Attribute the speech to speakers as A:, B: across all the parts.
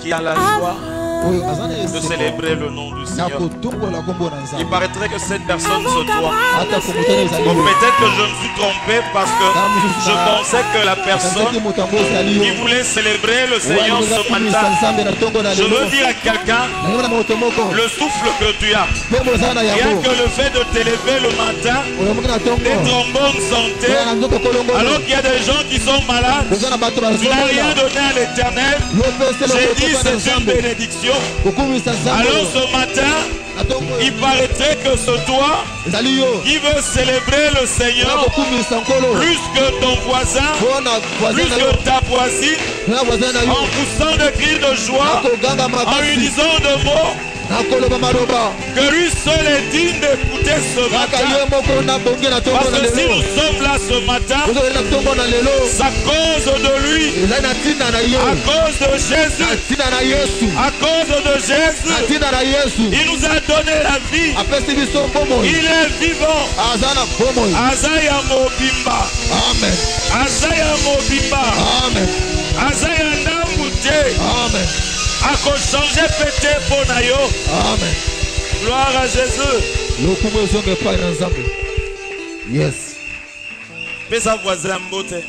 A: qui a la joie de célébrer le nom du Seigneur. Il paraîtrait que cette personne se doit. Bon, peut-être que je me suis trompé parce que je pensais que la personne qui voulait célébrer le Seigneur ce matin, je veux dire à quelqu'un, le souffle que tu as, rien que le fait de t'élever le matin, d'être en bonne santé, alors qu'il y a des gens qui sont malades, tu n'as rien donné à l'Éternel. J'ai dit c'est une bénédiction. Alors ce matin, il paraîtrait que ce toi qui veut célébrer le Seigneur plus que ton voisin, plus que ta voisine, en poussant des cris de joie, en lui disant de mots, que lui seul est digne d'écouter ce matin. Parce que si nous sommes là ce matin, c'est à cause de lui, à cause de Jésus, à cause de Jésus, il nous a donné la vie, il est vivant. Azaya Mobimba, Amen. Azaya Mobimba, Amen. Azaya Ndambute, Amen. Ako changer pété pour nayo. Amen. Gloire à Jésus. Yes. Pesa voisin mbote.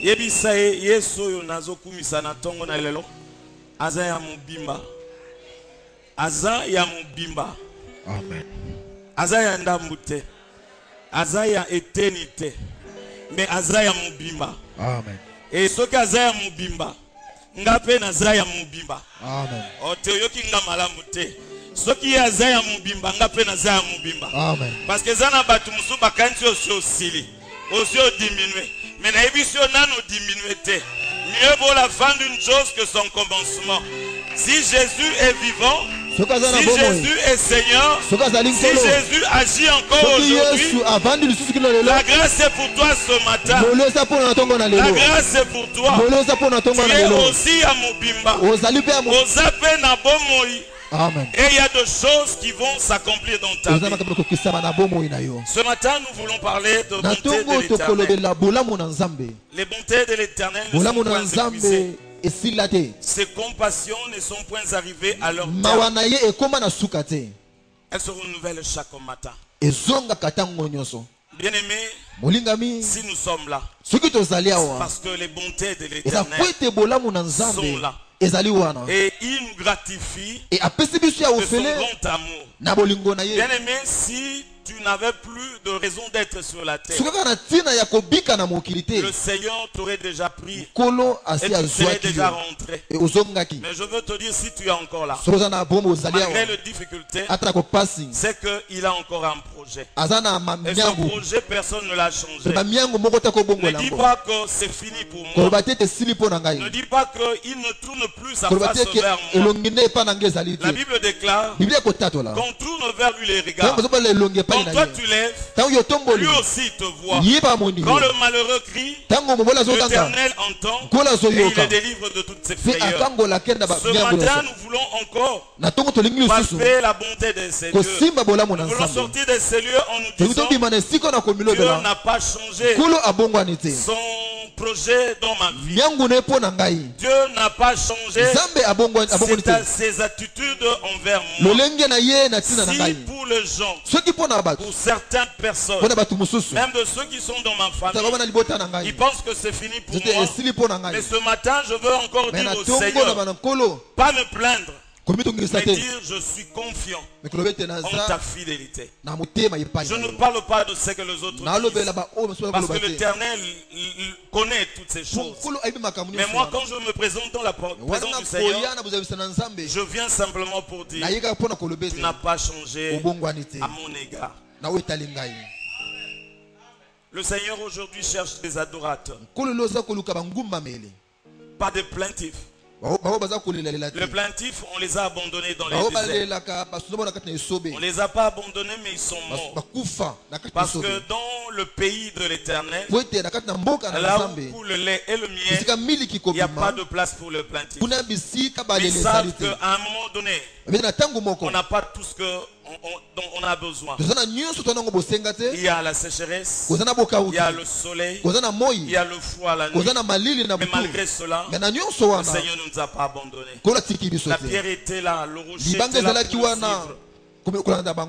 A: Yebisa Yesu yo nazokumisa na tongo na lelo. Aza ya mubimba. Aza ya mubimba. Amen. Aza ya ndambute. Aza ya éternité. Mais aza ya mubimba. Amen. Et ce qu'aza ya mubimba. Ngape na zaya mubimba. Amen. Oteyoki nga malamu te. Soki ya zaya mubimba ngape na zaya mubimba. Amen. Parce que zana batu musu bakanti osili. Osio diminuer. Mais na ebisio nano diminuer te. Mieux vaut la fin d'une chose que son commencement. Si Jésus est vivant, si Jésus est Seigneur, si Jésus agit encore aujourd'hui, la grâce est pour toi ce matin. La grâce est pour toi. Tu es aussi à Mobimba. Amen. Et il y a des choses qui vont s'accomplir dans ta vie. Ce matin, nous voulons parler de bonté de l'Éternel. Les bontés de l'Éternel ne sont pas épuisées. Ses compassions ne sont point arrivées à leur terme. Elles se renouvellent chaque matin. Bien-aimés, si nous sommes là, c'est parce que les bontés de l'Éternel sont là. Et il nous gratifie de son grand amour. Bien-aimé, si tu n'avais plus de raison d'être sur la terre, le Seigneur t'aurait déjà pris et tu serais déjà rentré. Mais je veux te dire, si tu es encore là, malgré les difficultés, c'est qu'il a encore un projet. Et ce projet, personne ne l'a changé. Ne dis pas que c'est fini pour moi. Ne dis pas qu'il ne tourne plus sa face vers moi. La Bible déclare qu'on tourne vers lui les regards. Quand toi tu lèves, lui aussi te voit. Quand le malheureux crie, l'Éternel entend et il le délivre de toutes ses frayeurs. Ce matin, nous voulons encore palper la bonté de ces dieux. Nous voulons sortir de ces lieux en nous disant Dieu n'a pas changé son projet dans ma vie. Dieu n'a pas changé ses attitudes envers moi. Si pour les gens, pour certaines personnes, même de ceux qui sont dans ma famille, ils pensent que c'est fini pour moi. Mais ce matin, je veux encore dire au Seigneur, pas me plaindre, mais dire je suis confiant en ta fidélité. Je ne parle pas de ce que les autres disent, parce que l'Éternel connaît toutes ces choses. Mais moi, quand je me présente dans la présence du Seigneur, je viens simplement pour dire tu n'as pas changé à mon égard. Le Seigneur aujourd'hui cherche des adorateurs, pas des plaintifs. Les plaintifs, on les a abandonnés dans les déserts. On ne les a pas abandonnés, mais ils sont morts. Parce que dans le pays de l'Éternel, là où coule le lait et le miel, il n'y a pas de place pour le plaintif. Ils savent qu'à un moment donné, on n'a pas tout ce que dont on a besoin. Il y a la sécheresse, il y a le soleil, il y a le froid la nuit. Mais malgré cela, le Seigneur ne nous a pas abandonnés. La pierre était là, le rocher était là pour nous suivre.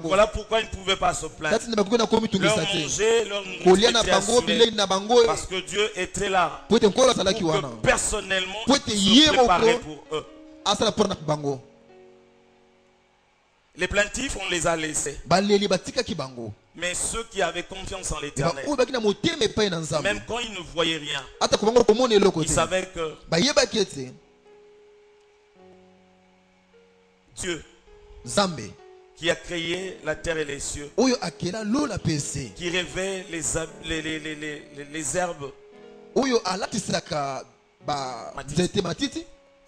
A: Voilà pourquoi ils ne pouvaient pas se plaindre. Leur manger, leur nourriture était assurée. Parce que Dieu était là pour que personnellement se préparer pour eux. Les plaintifs, on les a laissés. Mais ceux qui avaient confiance en l'Éternel, même quand ils ne voyaient rien, ils savaient que Dieu qui a créé la terre et les cieux, qui révèle les herbes,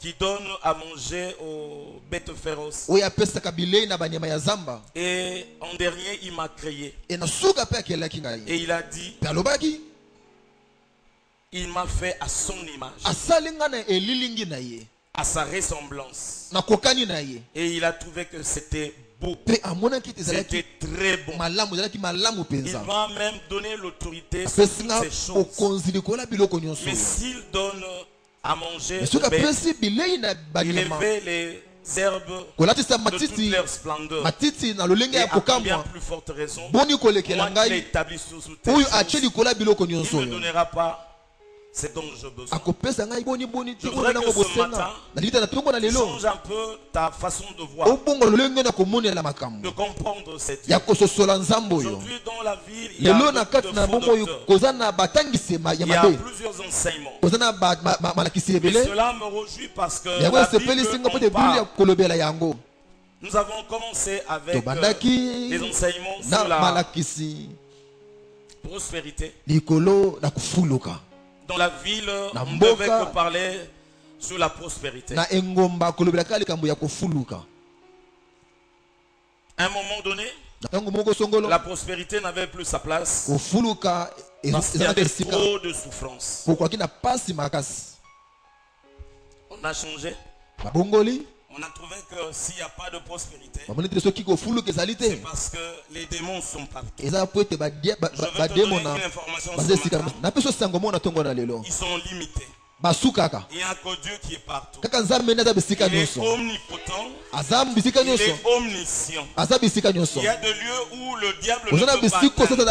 A: qui donne à manger aux bêtes féroces. Et en dernier, il m'a créé. Et il a dit, il m'a fait à son image, à sa ressemblance. Et il a trouvé que c'était beau. C'était très bon. Il va même donner l'autorité sur toutes ces choses. Mais s'il donne à manger, il élevait les herbes de toute leur splendeur. Et à bien plus forte raison, moi qui l'ai établi sous terre, il ne me donnera pas ce dont j'ai besoin. Je voudrais que ce matin, change un peu ta façon de voir, de comprendre cette vie. Aujourd'hui, dans la ville, il y a beaucoup de faux docteurs. Il y a plusieurs enseignements. Et cela me réjouit parce que la Bible en parle. Nous avons commencé avec les enseignements sur la prospérité. Dans la ville, on ne devait que parler sur la prospérité. À un moment donné, la prospérité n'avait plus sa place parce qu'il y avait trop de souffrance. On a changé. On a trouvé que s'il n'y a pas de prospérité, c'est parce que les démons sont partout. Je veux te donner une information ce matin. Ils sont limités. Il n'y a que Dieu qui est partout. Il est omnipotent. Il est omniscient. Il y a des lieux où le diable ne peut pas atteindre.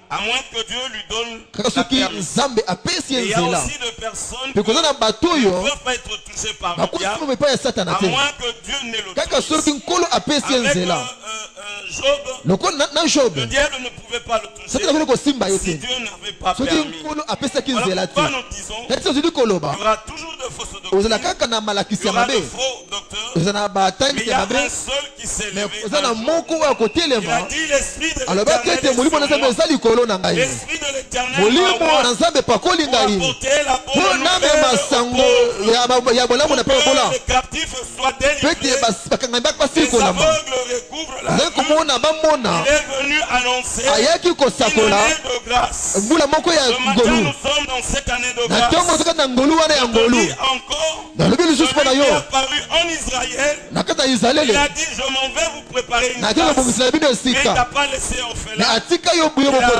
A: À moins que Dieu lui donne la permission. Et il y a aussi des personnes qui ne peuvent pas être touchées par le diable. À moins que Dieu ne le touche. Avec Job, le diable ne pouvait pas le toucher si Dieu n'avait pas permis. Voilà pourquoi nous disons, il y aura toujours de fausses doctrines, il y aura de faux docteurs, mais il y a un seul qui s'est levé. Il a dit l'esprit de l'Éternel est sur moi. L'esprit de l'Éternel est sur moi pour apporter la bonne nouvelle pour que les captifs soient délivrés, les aveugles recouvrent la vue. Il est venu annoncer une année de grâce. Ce matin, nous sommes dans cette année de grâce. Je dis encore, celui qui est apparu en Israël, il a dit, je m'en vais vous préparer une grâce. Mais il t'a pas laissé orphelin.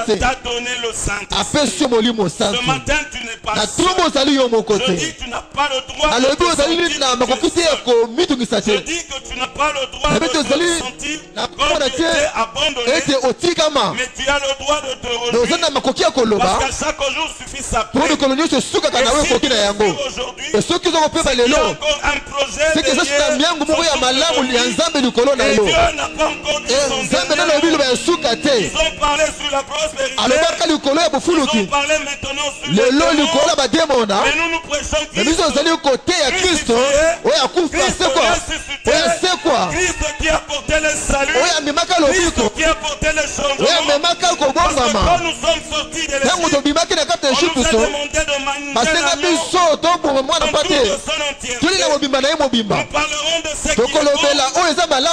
A: Il t'a donné le Saint-Esprit. Ce matin, tu n'es pas seul. Je dis, tu n'as pas le droit de te sentir que tu es seul. Je dis que tu n'as pas le droit de te sentir comme tu étais abandonné. Mais tu as le droit de te relever. Parce qu'à chaque jour suffit sa paix. Et si tu aujourd'hui, c'est qu'il y a encore un projet derrière son et Dieu n'a pas encore dit son dernier. Ils ont parlé sur la prospérité. Ils ont parlé maintenant sur les démons. Mais nous nous prêchons Christ qui a porté le salut, Christ qui a porté le changement. Parce que quand nous sommes sortis de l'Égypte, on nous a demandé de manger de son entièreté. Nous parlerons de ce qui est bon.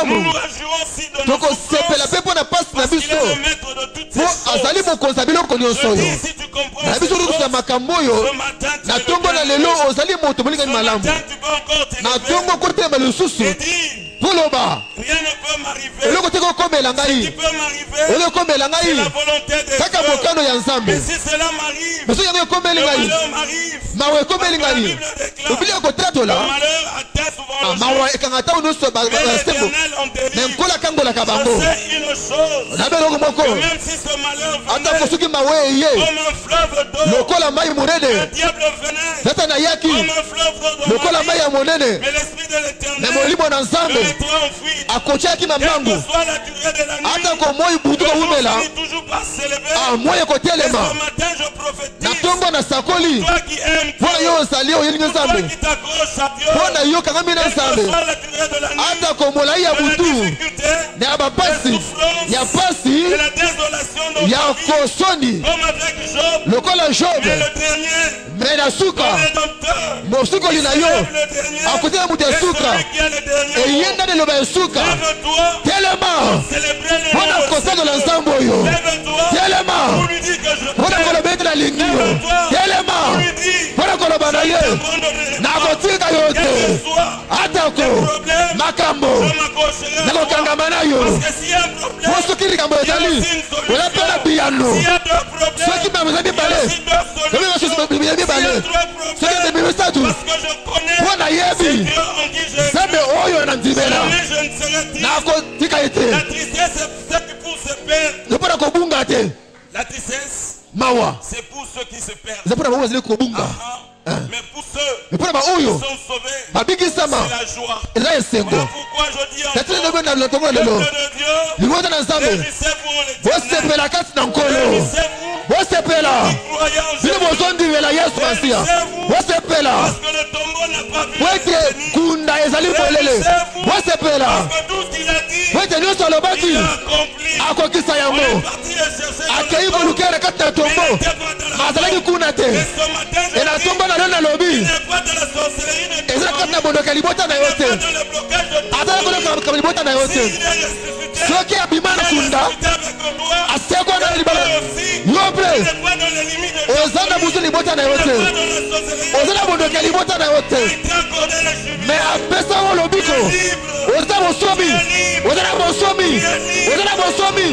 A: Nous nous réjouissons aussi de notre force parce qu'il est le maître de toutes ces choses. Je dis, si tu comprends ces choses, ce matin tu peux encore te lever et dire, rien ne peut
B: m'arriver, ce qui peut m'arriver, c'est la volonté de Dieu. Mais si cela m'arrive, le malheur m'arrive. La Bible déclare, le malheur atteint souvent le jour. Mais l'Éternel en délivre. Je sais une chose, que même si ce malheur venait comme un fleuve d'eau, le diable venait comme un fleuve d'eau, mais l'Esprit de l'Éternel me mettra en fuite. Quelle que soit la durée de la nuit, le jour finit toujours par s'élever. Et ce matin je prophétise, toi qui aimes Dieu, toi qui t'accroches à Dieu, quelle que soit la durée de la nuit, de la difficulté, de la souffrance, de la désolation dans ta vie, comme avec Job, mais le dernier,
A: mais la souka mosuko linayo akutia mutu ya suka eyenda de loba suka telema wana kosaka la nsambo yo telema wana kolobeta la lingio telema wana koloba na ye na kotika yote atako makambo na kokangama na yo mosuki likambo ezali wana pela piano soki mamezali bale kami basusi bibiyemi bale soki bibiyemi status wana yebi zambe oyo na ndimela na kotika ete
B: la tristesse c'est ce qui pousse se perdre.
A: zopona kobunga te
B: La tristesse
A: mawa
B: c'est pour ceux qui se perdent.
A: zapona mawa zile kobunga
B: Mais pour ceux
A: mais pona ba
B: qui
A: oyo
B: sont sauvés,
A: babikisama
B: c'est la joie.
A: eza esengo
B: Voilà pourquoi je dis encore,
A: na lotongo lelo
B: peuple de Dieu,
A: libota na nzambe
B: réjouissez-vous en l'Éternel.
A: bosepela kati na nkolo
B: Réjouissez-vous,
A: bosepela
B: croyez en
A: bino
B: Jésus.
A: bozondimela yesu masiya bosepela
B: Parce que le tombeau n'a pas vu
A: wete
B: la nuit.
A: kunda ezali bolele bosepela
B: Parce que tout ce qu'il a dit,
A: wete nyonso alobaki
B: il a accompli.
A: akokisa
B: On
A: yango
B: est parti et chercher
A: akei
B: dans le
A: kolukela kati na
B: tombeau.
A: tombo
B: Il n'était pas dans la
A: mazalaki kuna te
B: Et ce matin, je
A: ena
B: dis,
A: tombo na lelo nalobi
B: il n'est pas dans la sorcellerie de
A: ezali kati na bondoka libota na yo
B: pas
A: te
B: dans le blocage de
A: azali kolokaka libota na yo te
B: S'il est ressuscité,
A: soki abima na
B: il est
A: kunda
B: ressuscité avec gloire.
A: asekwa na libala
B: Toi aussi,
A: yo
B: tu
A: mpe
B: n'es pas dans les limites de
A: oza na busu libota na yo
B: tu
A: te
B: n'es pas dans la sorcellerie.
A: oza na bondoka libota na yo te
B: Il t'a accordé le jubilé.
A: me apesango lobiko oza bosomi oza na bosomi oza na bosomi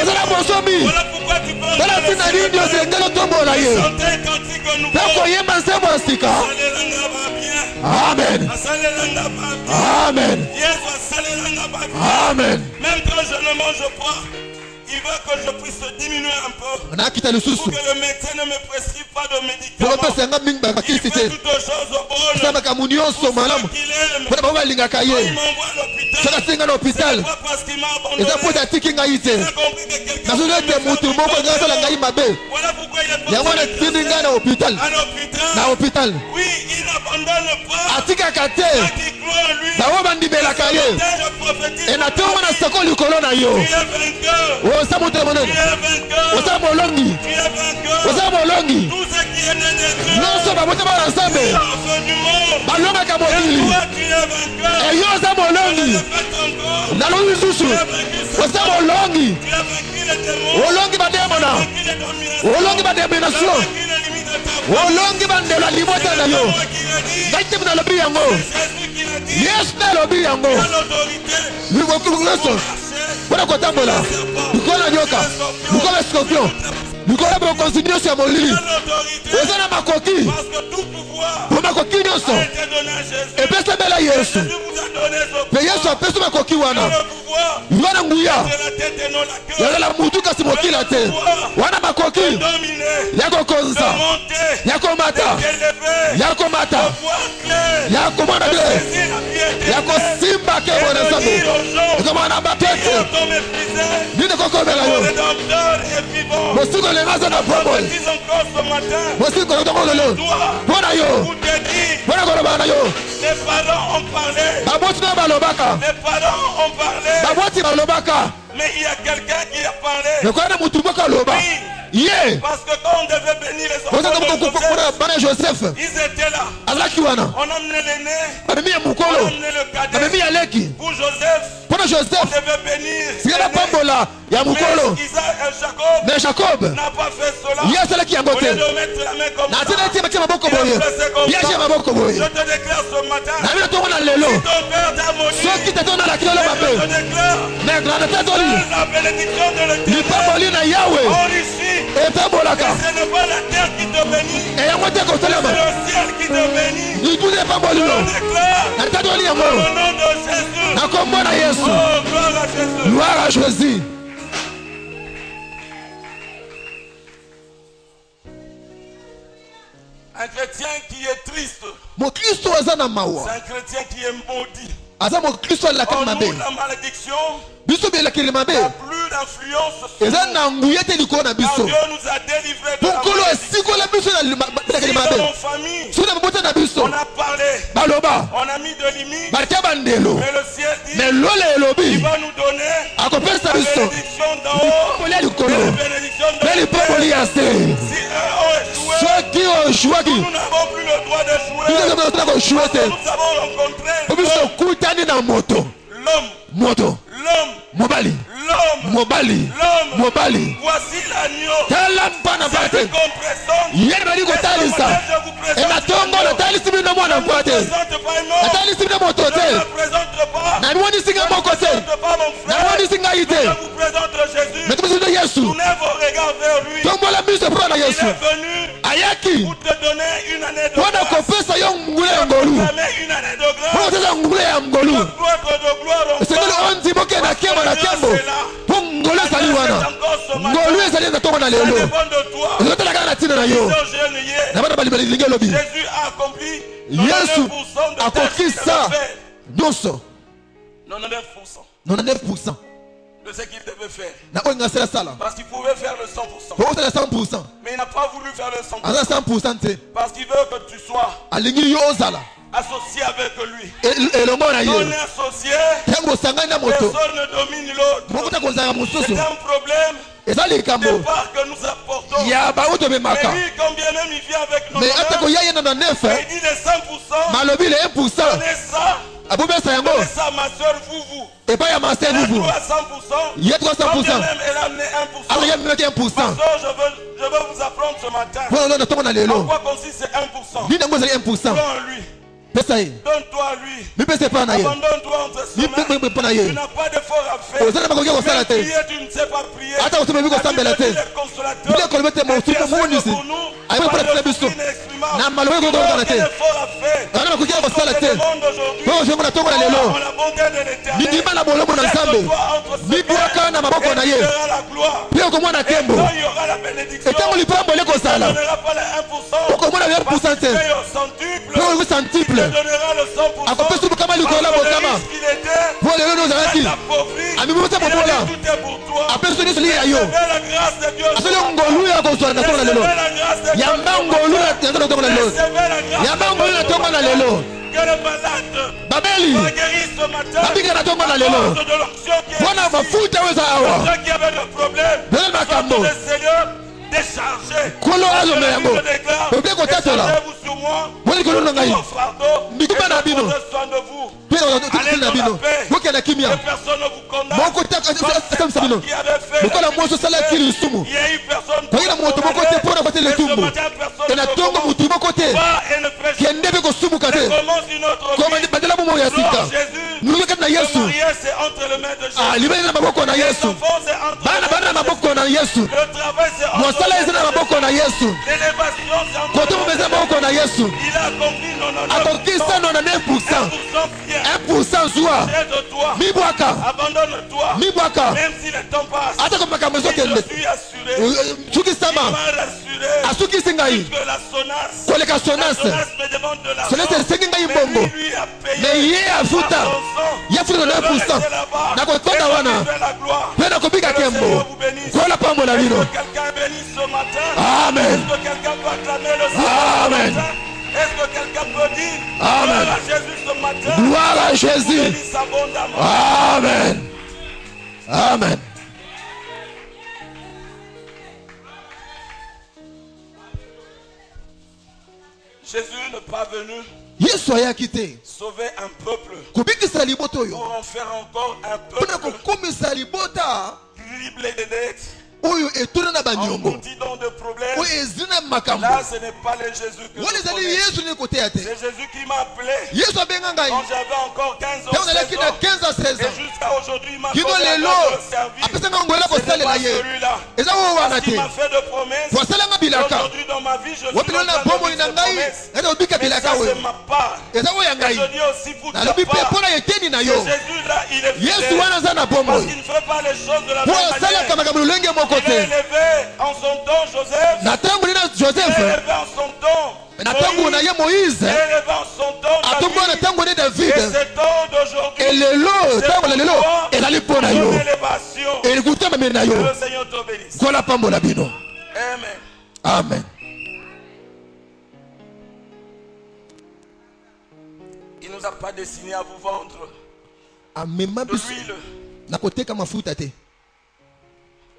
A: oza na bosomi
B: Voilà pourquoi tu peux
A: tala ntina nini osengeli otombola ye
B: chanter un cantique nouveau.
A: mpe koyemba nzembo ya sika
B: Asalelanga va bien.
A: amen
B: Asalelanga va bien.
A: amen
B: Yes, asalelanga va bien.
A: amen
B: Même quand je ne mange pas, il veut que je puisse diminuer un peu.
A: nakita
B: Pour
A: lisusu
B: que le médecin ne me prescrive pas de
A: poko
B: médicaments.
A: opesanga mingi
B: Il
A: bakisi
B: fait
A: te
B: toutes choses bonnes.
A: osambaka mu nyonso malamu
B: Qu'il aime.
A: mpona bango balingaka
B: Il
A: ye
B: m'envoie à l'hôpital.
A: soki atinga na hôpital
B: C'est pas parce qu'il m'a abandonné.
A: eza mpo ete atiki ngai te
B: Il a compris que quelqu'un
A: nazoli ete motu moko ngai asala ngai mabe
B: Voilà pourquoi il est
A: yango wana
B: parti
A: atindi ngai na hôpital
B: à l'hôpital.
A: na hôpital
B: Oui, il n'abandonne pas.
A: atikaka te
B: Ceux qui croient en lui.
A: bango bandibelaka ye
B: Je prophétise.
A: e natongo na seko likolo na yo
B: Tu es vainqueur.
A: oza moto ya
B: Tu
A: monene
B: es vainqueur.
A: oza molongi
B: Tu es vainqueur.
A: oza molongi
B: Tout ce qui est né de Dieu.
A: nyonso babota bana nzambe
B: L'enfant du monde.
A: balongaka
B: Et
A: mokili
B: toi, tu es vainqueur.
A: eyo oza
B: Je
A: molongi
B: le répète encore.
A: nalongi lisusu
B: Tu as vaincu
A: oza molongi
B: Tu as vaincu les démons.
A: olongi bademona
B: Tu as vaincu les dominations.
A: olongi bademination
B: Tu as vaincu les limites de ta foi.
A: olongi bandelo ya libota na yo
B: C'est moi qui l'ai dit.
A: ngai te nalobi yango
B: C'est Jésus qui l'a dit.
A: yesu nde alobi yango
B: Tu as l'autorité.
A: nyonso mpona kotambola likolo na nyoka likolo ya scorpion likolo ya bokonzi nyonso ya molili
B: Tu as l'autorité.
A: oza na makoki
B: Parce que tout pouvoir
A: po makoki nyonso
B: a été donné à Jésus.
A: epesamela yesu
B: Jésus vous a donné ce
A: mpe yesu apesi makoki wana
B: le pouvoir
A: wana nguya
B: de la tête et non la queue.
A: yazala mutu kasi mokila te wana makoki
B: Dominer,
A: ya kokonza
B: monter,
A: ya komata
B: élever,
A: ya komata
B: voir clair,
A: ya komona te
B: saisir la piété,
A: ya kosimba ke bona
B: dire
A: nzambe
B: aux gens,
A: ekomona bato
B: ils
A: ete
B: ont méprisé,
A: nini kokomela
B: mon
A: yo
B: Rédempteur est vivant.
A: mosiko elenga aza na bomoi
B: Dis encore ce matin,
A: mosiko etongo lelo
B: toi,
A: mpona yo
B: vous te dis,
A: mpona kolobaka na yo
B: les parents ont parlé,
A: baboti na balobaka
B: les parents ont parlé,
A: baboti balobaka
B: mais il y a quelqu'un qui a parlé.
A: mekoya na mutu moko aloba ye
B: Parce que quand on devait bénir les enfants de Joseph,
A: kozakokopona bana Joseph
B: ils étaient là.
A: azalaki wana
B: On emmenait l'aîné,
A: babemi ya
B: on
A: mokolo
B: emmenait le cadet.
A: babemi ya leki
B: Pour Joseph,
A: mpona
B: on
A: Joseph
B: devait bénir.
A: sika
B: l'aîné.
A: bapambola ya mokolo
B: Mais Isaac et Jacob
A: me Jacob
B: n'a pas fait cela.
A: ye asalaki yango
B: Au lieu
A: te
B: de mettre la main comme
A: na
B: ça,
A: ntina eti batia maboko
B: il a
A: boye
B: placé comme
A: yatia
B: ça.
A: maboko boye
B: Je te déclare ce matin,
A: na bino tongo na lelo
B: ton père t'a maudit,
A: soki te tona lakilo
B: je
A: mabe
B: te déclare
A: la bénédiction de l'Éternel enrichit. Et ce n'est pas la terre qui te bénit, c'est le ciel qui te bénit. Je déclare au nom de Jésus. Oh, gloire à Jésus. Un chrétien qui est triste, c'est un chrétien qui est maudit. En nous, la malédiction n'a plus d'influence sur nous. Car Dieu nous a délivrés de la malédiction. Si dans nos familles, on a parlé, on a mis de limites, mais le ciel dit qu'il va nous donner la bénédiction d'en haut et la bénédiction d'en bas. Si eux ont échoué, nous n'avons plus le droit d'échouer. Nous avons rencontré l'homme. Mobali. Voici l'agneau. C'est Jésus. Tournez vos regards vers lui. Il est venu pour te donner une année de grâce. Jésus a accompli 99% de ce qu'il devait faire. Parce qu'il pouvait faire le 100%. Mais il n'a pas voulu faire le 100%. Parce qu'il veut que tu sois associé avec lui. On est associé, personne ne domine l'autre. C'est un problème de part que nous apportons. Mais lui, quand bien même il vient avec nos honneurs, il dit les 100%, donnez ça. Donnez ça, ma soeur, vous. Elle a droit à 100%. Quand bien même elle a amené 1%. Ma soeur, je veux vous apprendre ce matin. En quoi consiste ces 1%? Selon lui. Donne-toi à lui. Abandonne-toi entre ses mains. Tu n'as pas d'effort à faire. Tu ne sais pas prier. Tu es consolateur. Tu es pour nous. Par le fruit inexprimable. Tu n'as aucun effort à faire. Dans ce monde aujourd'hui, on la bonté de l'Éternel. Laisse-toi entre ses mains. Et il verra la gloire. Et quand il y aura la bénédiction, tu ne donneras pas les 1%. Parce que tu es au centuple. Il te donnera le 100%. Parce que le riche qu'il était, il t'a appauvri. Et tout est pour toi. Recevez la grâce de Dieu. Recevez la grâce de Dieu. Que le malade soit guéri ce matin. À cause de l'onction qui est ici. Ceux qui avaient le problème sont le Seigneur déchargé. Je déclare, déchargez-vous sur moi. Vos fardeaux, et je prendrai soin de vous. Allez dans la paix. Que personne ne vous condamne. Qui avait fait il y a eu personne pour le condamner. Et ce matin, personne ne vous condamne. Va et ne prêche. Et commence une autre vie. Jésus, le mariage c'est entre les mains de Jésus. Les enfants c'est entre les mains de Jésus. Le travail c'est entre les mains de Jésus. L'élévation c'est entre les mains de Jésus. Il a accompli 99%.
B: 1% joie.
A: Mibwaka. Abandonne-toi.
B: Mibwaka.
A: Même si le temps passe. Je suis assuré. Il m'a rassuré. Que la sonasse me demande de la mais lui a payé. Mais il a avuta. Il a fait 9%. Nakotonda wana. Pena kopika kembo. Kola pambo la vino. Quelqu'un béni ce matin. Amen. Est-ce que quelqu'un peut acclamer le Seigneur? Amen. Est-ce que quelqu'un peut dire Amen. Gloire à Jésus ce matin? Gloire à Jésus. Amen. Amen. Jésus n'est pas venu sauver un peuple pour en faire encore un peuple criblé de dettes, en continent de problèmes. Là, ce n'est pas le Jésus que je connais. C'est Jésus qui m'a appelé quand j'avais encore 15 ans, 16 ans. Et jusqu'à aujourd'hui, il m'a donné le service. Ce n'est pas celui-là. Parce qu'il m'a fait de promesses. Aujourd'hui, dans ma vie, je suis en train de vivre ces promesses. Mais ça, c'est ma part. Et je dis aussi pour ta part. Jésus-là, il est fidèle. Parce qu'il ne fait pas les choses de la même manière. Il est élevé en son temps, Joseph. Il est élevé en son temps. Moïse. Il est élevé en son temps, David. Et c'est temps d'aujourd'hui. C'est ton élévation. Que le Seigneur te bénisse. Amen.
B: Amen.
A: Il ne nous a pas destiné à vous vendre de l'huile.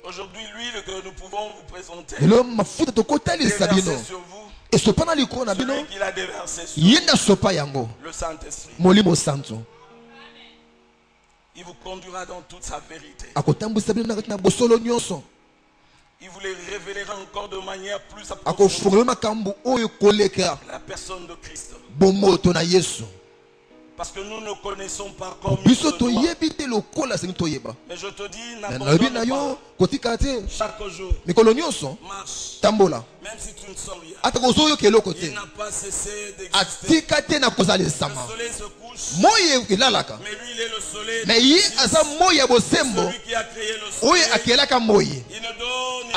A: Aujourd'hui, l'huile que nous pouvons vous présenter déversée sur vous, celui qu'il a déversé sur vous, le Saint-Esprit. Il vous conduira dans toute sa vérité. Il vous les révélera encore de manière plus approfondie la personne de Christ. Parce que nous ne connaissons pas comme il se doit. Mais je te dis, n'abandonne pas. Chaque jour, marche. Même si tu ne sens rien. Il n'a pas cessé d'exister. Le soleil se couche. Mais lui, il est le soleil. Celui qui a créé le soleil. Il ne donne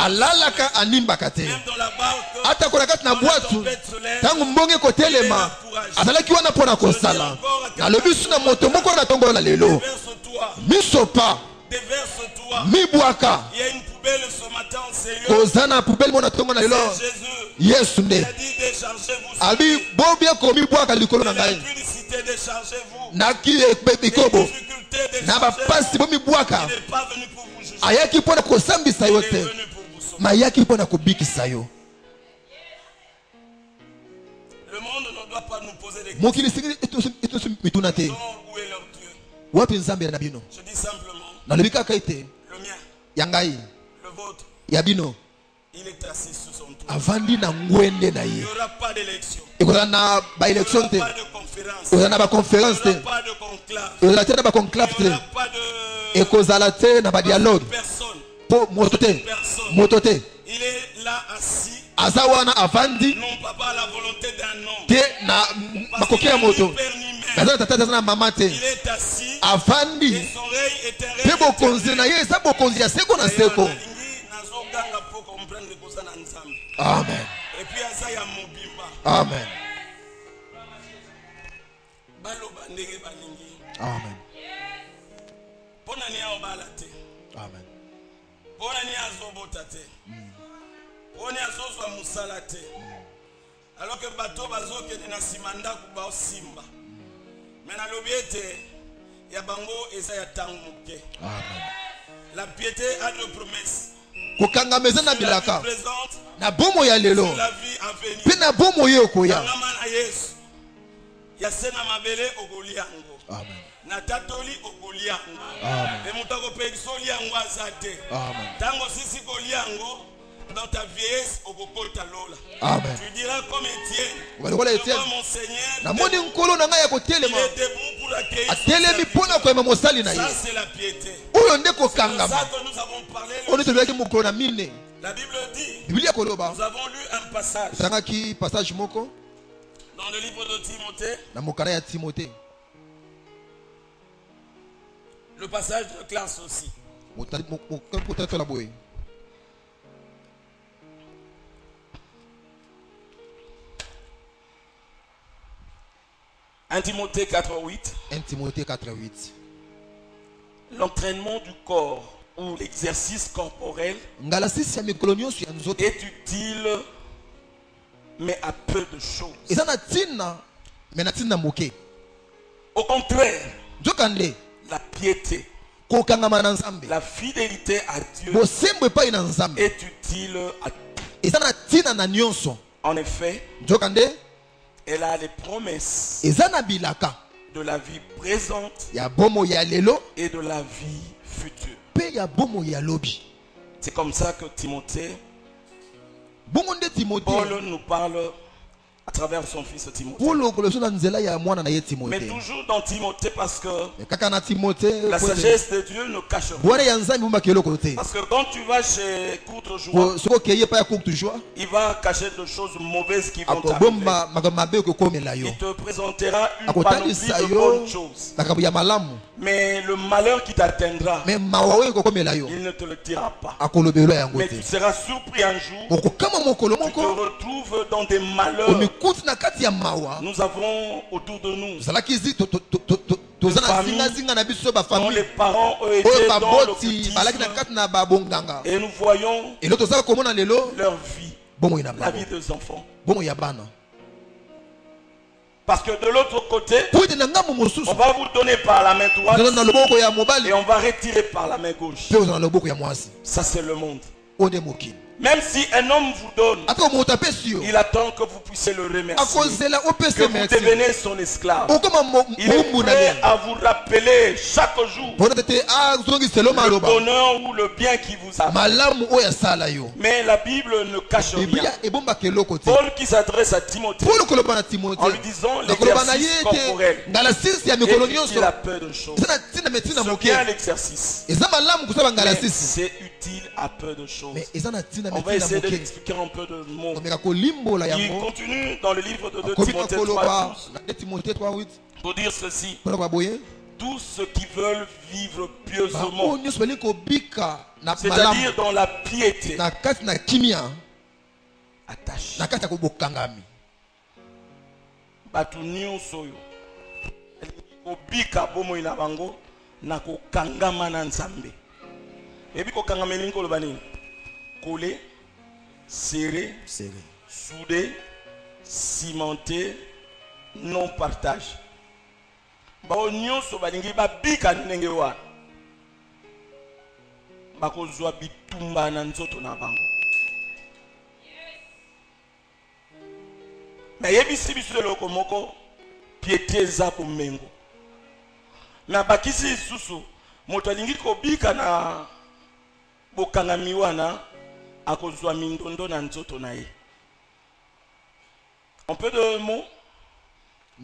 A: même dans la barque. Dans la tempête solaire. Il est encouragé. Déverse-toi. Déverse-toi. Il y a une poubelle ce matin en Seigneur. C'est Jésus. Il a dit déchargez-vous. Il a publicité déchargez-vous. Les difficultés déchargez-vous. Il n'est pas venu pour vous juger. Il est venu pour vous sauver. Le monde ne doit pas nous poser des questions. Où est leur Dieu? Je dis simplement. Le mien. Le vôtre. Il est assis sous son trône. Il n'y aura pas d'élection. Il n'y aura pas de conférence. Il n'y aura pas de conclave. Il n'y aura pas de personne. Il est là assis. Non pas par la volonté d'un homme. Parce qu'il est ni père ni mère. Il est assis. Et son règne éternel.
B: Amen.
A: Et puis ça y a mobimba.
B: Amen.
A: Amen. Alors que bateau bazo qui est na simanda kuba simba. Mais na lobiete ya bango eza ya tango muke.
B: Amen.
A: La piété a de promesses.
B: Kokanga mezana bilaka. Na bomo ya lelo.
A: La vie à venir.
B: Pe na bomo ye okoya.
A: Na Yesu. Ya sena mabele ogoliango.
B: Amen.
A: Na tatoli ogoliango.
B: Amen.
A: Et mutako pegisoli yango azate.
B: Amen.
A: Tango sisi goliango. Dans ta vieillesse, au kokota lola.
B: Amen.
A: Tu diras comme Étienne.
B: Je vois
A: mon Seigneur.
B: Il est
A: debout pour accueillir. Ça, c'est la piété. C'est pour ça que nous avons parlé. La Bible dit. Nous avons lu un passage. Dans le livre de Timothée. Le passage de classe aussi. 1 Timothée 4.8.
B: 1 Timothée 4.8.
A: L'entraînement du corps ou l'exercice corporel est utile, mais à peu de choses. Au contraire, la piété, la fidélité à Dieu est utile à tout. En effet, elle a les promesses de la vie présente et de la vie future. C'est comme ça que Timothée, Paul nous parle à travers son fils Timothée. Mais toujours dans Timothée, parce que la sagesse de Dieu ne cache rien. Parce que quand tu vas chez Courtejoie, il va cacher des choses mauvaises qui vont t'arriver. Il te présentera une panoplie de bonnes choses. Mais le malheur qui t'atteindra, il ne te le dira pas. Mais tu seras surpris un jour, tu te retrouves dans des malheurs. Nous avons autour de nous des familles dont les parents ont été dans l'occultisme, et nous voyons leur vie, la vie des enfants. Parce que de l'autre côté, on va vous donner par la main droite et on va retirer par la main gauche. Ça, c'est le monde. Même si un homme vous donne, il attend que vous puissiez le remercier, que vous devenez son esclave. Il est prêt à vous rappeler chaque jour le bonheur ou le bien qui vous a fait. Mais la Bible ne cache rien. Paul qui s'adresse à Timothée en lui disant l'exercice corporel, et il a peur de choses. C'est bien l'exercice, mais c'est utile à peu de choses. On va essayer de l'expliquer un peu de mots. Il continue dans le livre de 2 Timothée 3:8 pour dire ceci: tous ceux qui veulent vivre pieusement, c'est-à-dire dans la piété, attache batu nyonso oyo kobika bomoi na bango na kokangama na Nzambe. Ebi kokangama elingi koloba nini? Collé, serré, soudé, cimenté, non partage. Bao nyonso balingi babika ndenge wa bakozwa bitumba na nzoto na bango. Na yebisi biso loko moko piété za bomengo. Na bakisi susu moto alingi kobika na bokangami wana akozwa mindondo na nzoto na ye. Un peu de mots.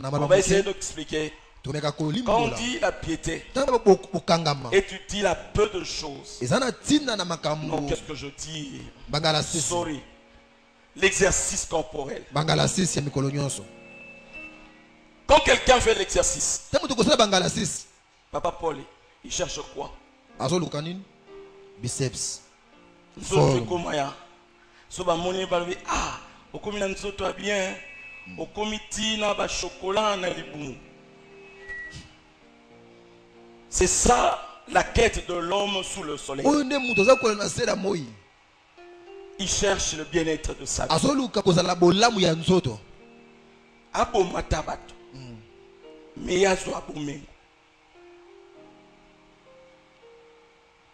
A: On va essayer d'expliquer. Quand on dit la piété et tu dis la peu de choses, non, qu'est-ce que je dis? Sorry. L'exercice corporel. Quand quelqu'un fait l'exercice, Papa Paul, il cherche quoi?
B: Biceps.
A: C'est ça la quête de l'homme sous le soleil. Il cherche le bien-être de sa vie.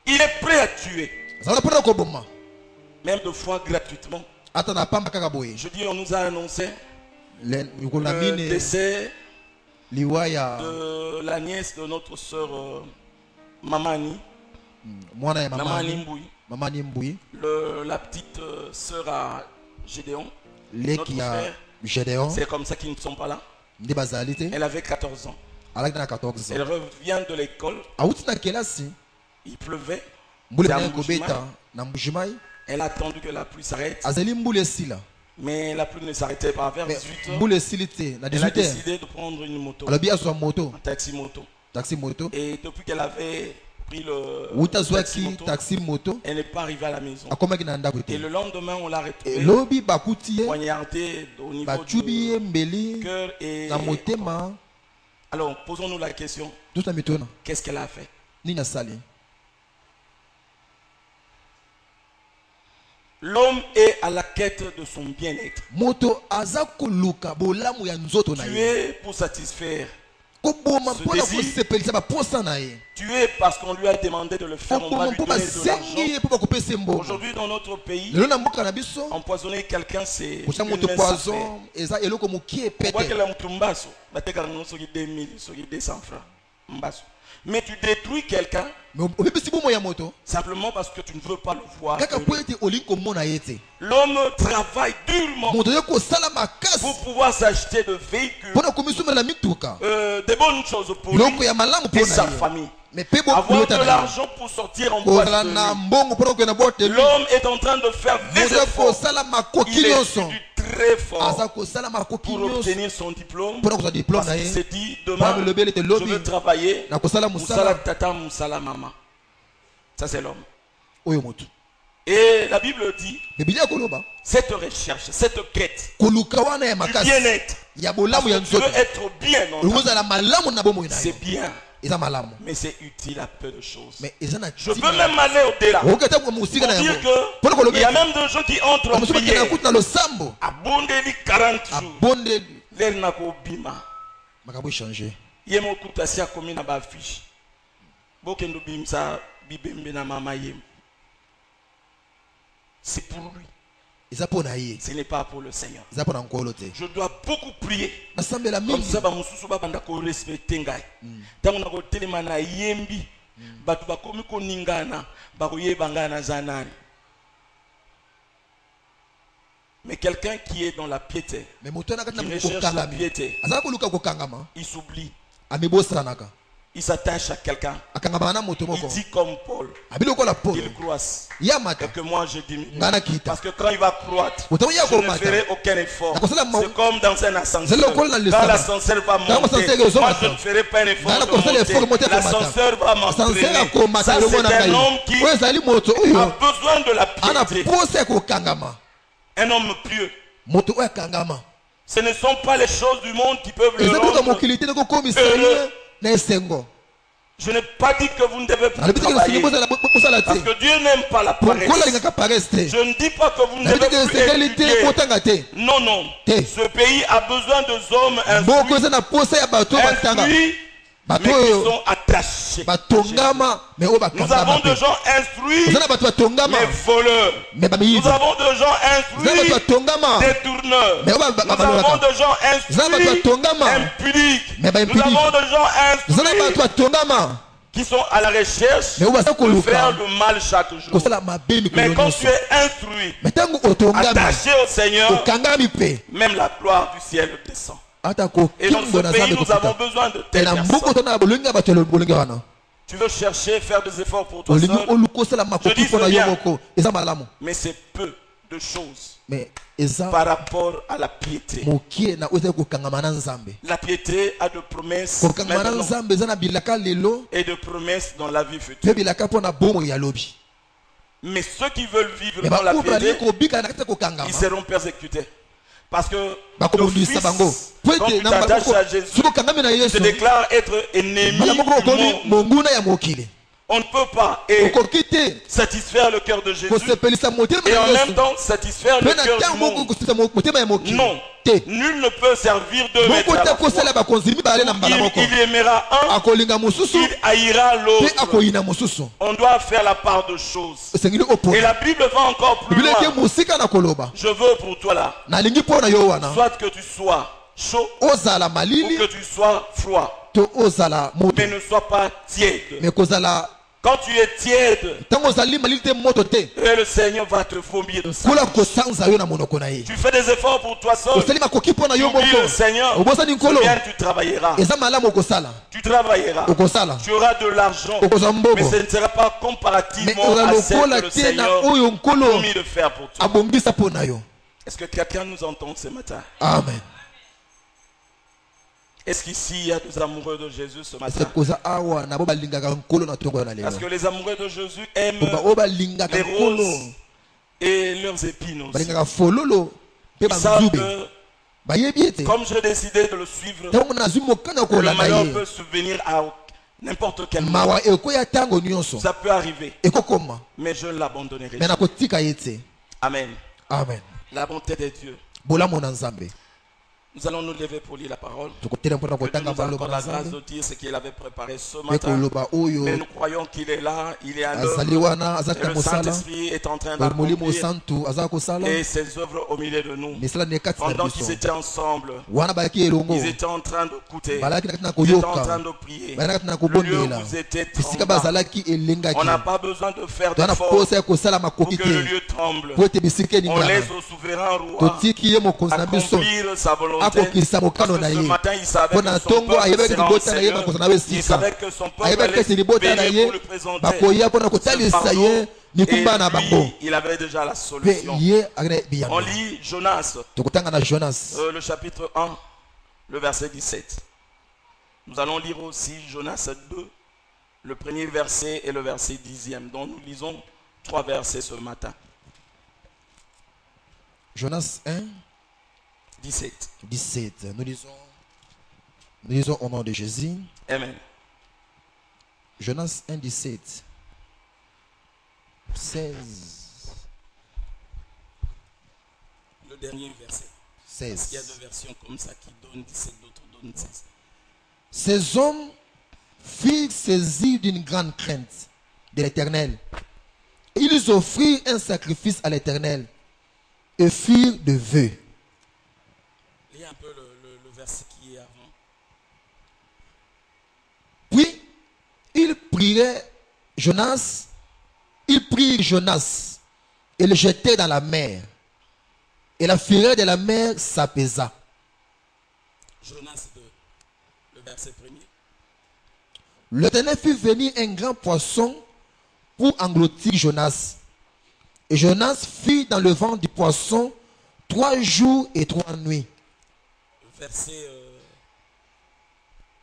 A: Il est prêt à tuer, même de fois gratuitement. Je dis, on nous a annoncé le décès de la nièce de notre soeur Mamani. Mamani Mboui. La petite soeur à Gédéon. Notre frère. C'est comme ça qu'ils ne sont pas là. Elle avait 14 ans. Elle revient de l'école. Il pleuvait. Elle a attendu que la pluie s'arrête. Mais la pluie ne s'arrêtait pas. Vers 18h, elle a décidé de prendre une moto. Un taxi-moto. Et depuis qu'elle avait pris le taxi-moto, elle n'est pas arrivée à la maison. Et le lendemain, on l'a retrouvée poignardée au niveau du cœur et... Alors, posons-nous la question. Qu'est-ce qu'elle a fait? L'homme est à la quête de son bien-être. Tu es pour satisfaire ce désir. Tu es parce qu'on lui a demandé de le faire. On va lui donner de l'argent. Aujourd'hui dans notre pays, empoisonner quelqu'un c'est une mince affaire. Pourquoi que la mutumbaso bateka 2000 200 francs. Mais tu détruis quelqu'un simplement parce que tu ne veux pas le voir. L'homme travaille durement pour pouvoir s'acheter de véhicules, des bonnes choses pour lui et sa famille. Avoir de l'argent pour sortir en boîte de nuit. L'homme est en train de faire des efforts. Il est très fort pour obtenir son diplôme, parce qu'il s'est dit demain je veux travailler musala tata musala mama. Ça c'est l'homme. Et la Bible dit cette recherche, cette quête du bien-être, tu veux être bien dans c'est bien, mais c'est utile à peu de choses. Je peux même aller au-delà pour dire qu'il y a même des gens qui entrent en prière abondeli 40 jours l'air n'a qu'au bima yemo kutasi a commis na ba fiche bokendo bimsa bibembe na mama yem. C'est pour lui. Ce n'est pas pour le Seigneur. Je dois beaucoup prier. Comme ça, je vais respecter. Mais quelqu'un qui est dans la piété, qui recherche la piété, il s'oublie. Il s'attache à quelqu'un. Il dit comme Paul. Il croise. Et que moi je diminue. Parce que quand il va croître, je ne ferai aucun effort. C'est comme dans un ascenseur. Quand l'ascenseur va monter, moi je ne ferai pas un effort de monter. L'ascenseur va m'entraîner. Ça c'est un homme qui a besoin de la piété. Un homme pieux. Ce ne sont pas les choses du monde qui peuvent le rendre heureux. Je n'ai pas dit que vous ne devez pas travailler, parce que Dieu n'aime pas la paresse. Je ne dis pas que vous ne devez plus étudier. Non, non. Ce pays a besoin d'hommes instruits, mais qui sont attachés. Nous avons des gens instruits, mais voleurs. Nous avons des gens instruits, détourneurs. Nous avons des gens instruits, impudiques. Nous avons des gens instruits qui sont à la recherche de faire le mal chaque jour. Mais quand tu es instruit, attaché au Seigneur, même la gloire du ciel descend. Et dans ce pays, nous avons besoin de telles personnes. Tu veux chercher, faire des efforts pour toi seul. Je dis c'est bien, mais c'est peu de choses par rapport à la piété. La piété a de promesses et de promesses dans la vie future. Mais ceux qui veulent vivre dans la piété, ils seront persécutés. Parce que ton fils, quand tu t'attaches à Jésus, te déclare être ennemi du monde. On ne peut pas satisfaire le cœur de Jésus et en même temps satisfaire le cœur du monde. Non, nul ne peut servir deux maîtres à la fois. Il aimera un, il haïra l'autre. On doit faire la part de choses. Et la Bible va encore plus loin. Je veux pour toi là, soit que tu sois chaud ou que tu sois froid, mais ne sois pas tiède. Quand tu es tiède, le Seigneur va te vomir de ça. Tu fais des efforts pour toi seul. Tu oublies le Seigneur. Bien tu travailleras. Tu travailleras. Tu auras de l'argent. Mais ce ne sera pas comparativement à ce que le Seigneur a promis de faire pour toi. Est-ce que quelqu'un nous entend ce matin?
B: Amen.
A: Est-ce qu'ici il y a des amoureux de Jésus ce matin? Parce que les amoureux de Jésus aiment les roses et leurs épines aussi. Ils savent que, comme j'ai décidé de le suivre, le malheur peut survenir à n'importe quel moment. Ça peut arriver. Mais je ne l'abandonnerai jamais. Amen.
B: Amen.
A: La bonté de Dieu, Nous allons nous lever pour lire la parole. Que Dieu nous accorde la grâce de dire ce qu'il avait préparé ce matin. Mais nous croyons qu'il est là, il est à l'œuvre. Et le Saint-Esprit est en train d'accomplir et ses œuvres au milieu de nous. Pendant qu'ils étaient ensemble, ils étaient en train d'écouter, ils étaient en train de prier. Le lieu où vous étiez tremblant. On n'a pas besoin de faire d'efforts pour que le lieu tremble. On laisse au souverain roi accomplir sa volonté. Parce que ce matin, il savait que son peuple sera en Seigneur. Il savait que son peuple allait se bénir pour le présenter ce fardeau. Et lui, il avait déjà la solution. On lit Jonas, le chapitre 1, le verset 17. Nous allons lire aussi Jonas 2, le premier verset et le verset 10e. Donc nous lisons 3 versets ce matin.
B: Jonas 1.
A: 17.
B: Nous lisons au nom de Jésus.
A: Amen.
B: Jonas 1, 17. 16.
A: Le dernier verset.
B: 16.
A: Parce qu'il y a 2 versions comme ça qui donnent 17, d'autres donnent 16.
B: Ces hommes furent saisis d'une grande crainte de l'Éternel. Ils offrirent un sacrifice à l'Éternel et firent de vœux.
A: Il y a un peu le verset qui est avant.
B: Puis, ils prirent Jonas et le jetèrent dans la mer. Et la fureur de la mer s'apaisa.
A: Jonas 2, le verset 1er.
B: L'Éternel fit venir un grand poisson pour engloutir Jonas. Et Jonas fut dans le ventre du poisson 3 jours et 3 nuits.
A: Verset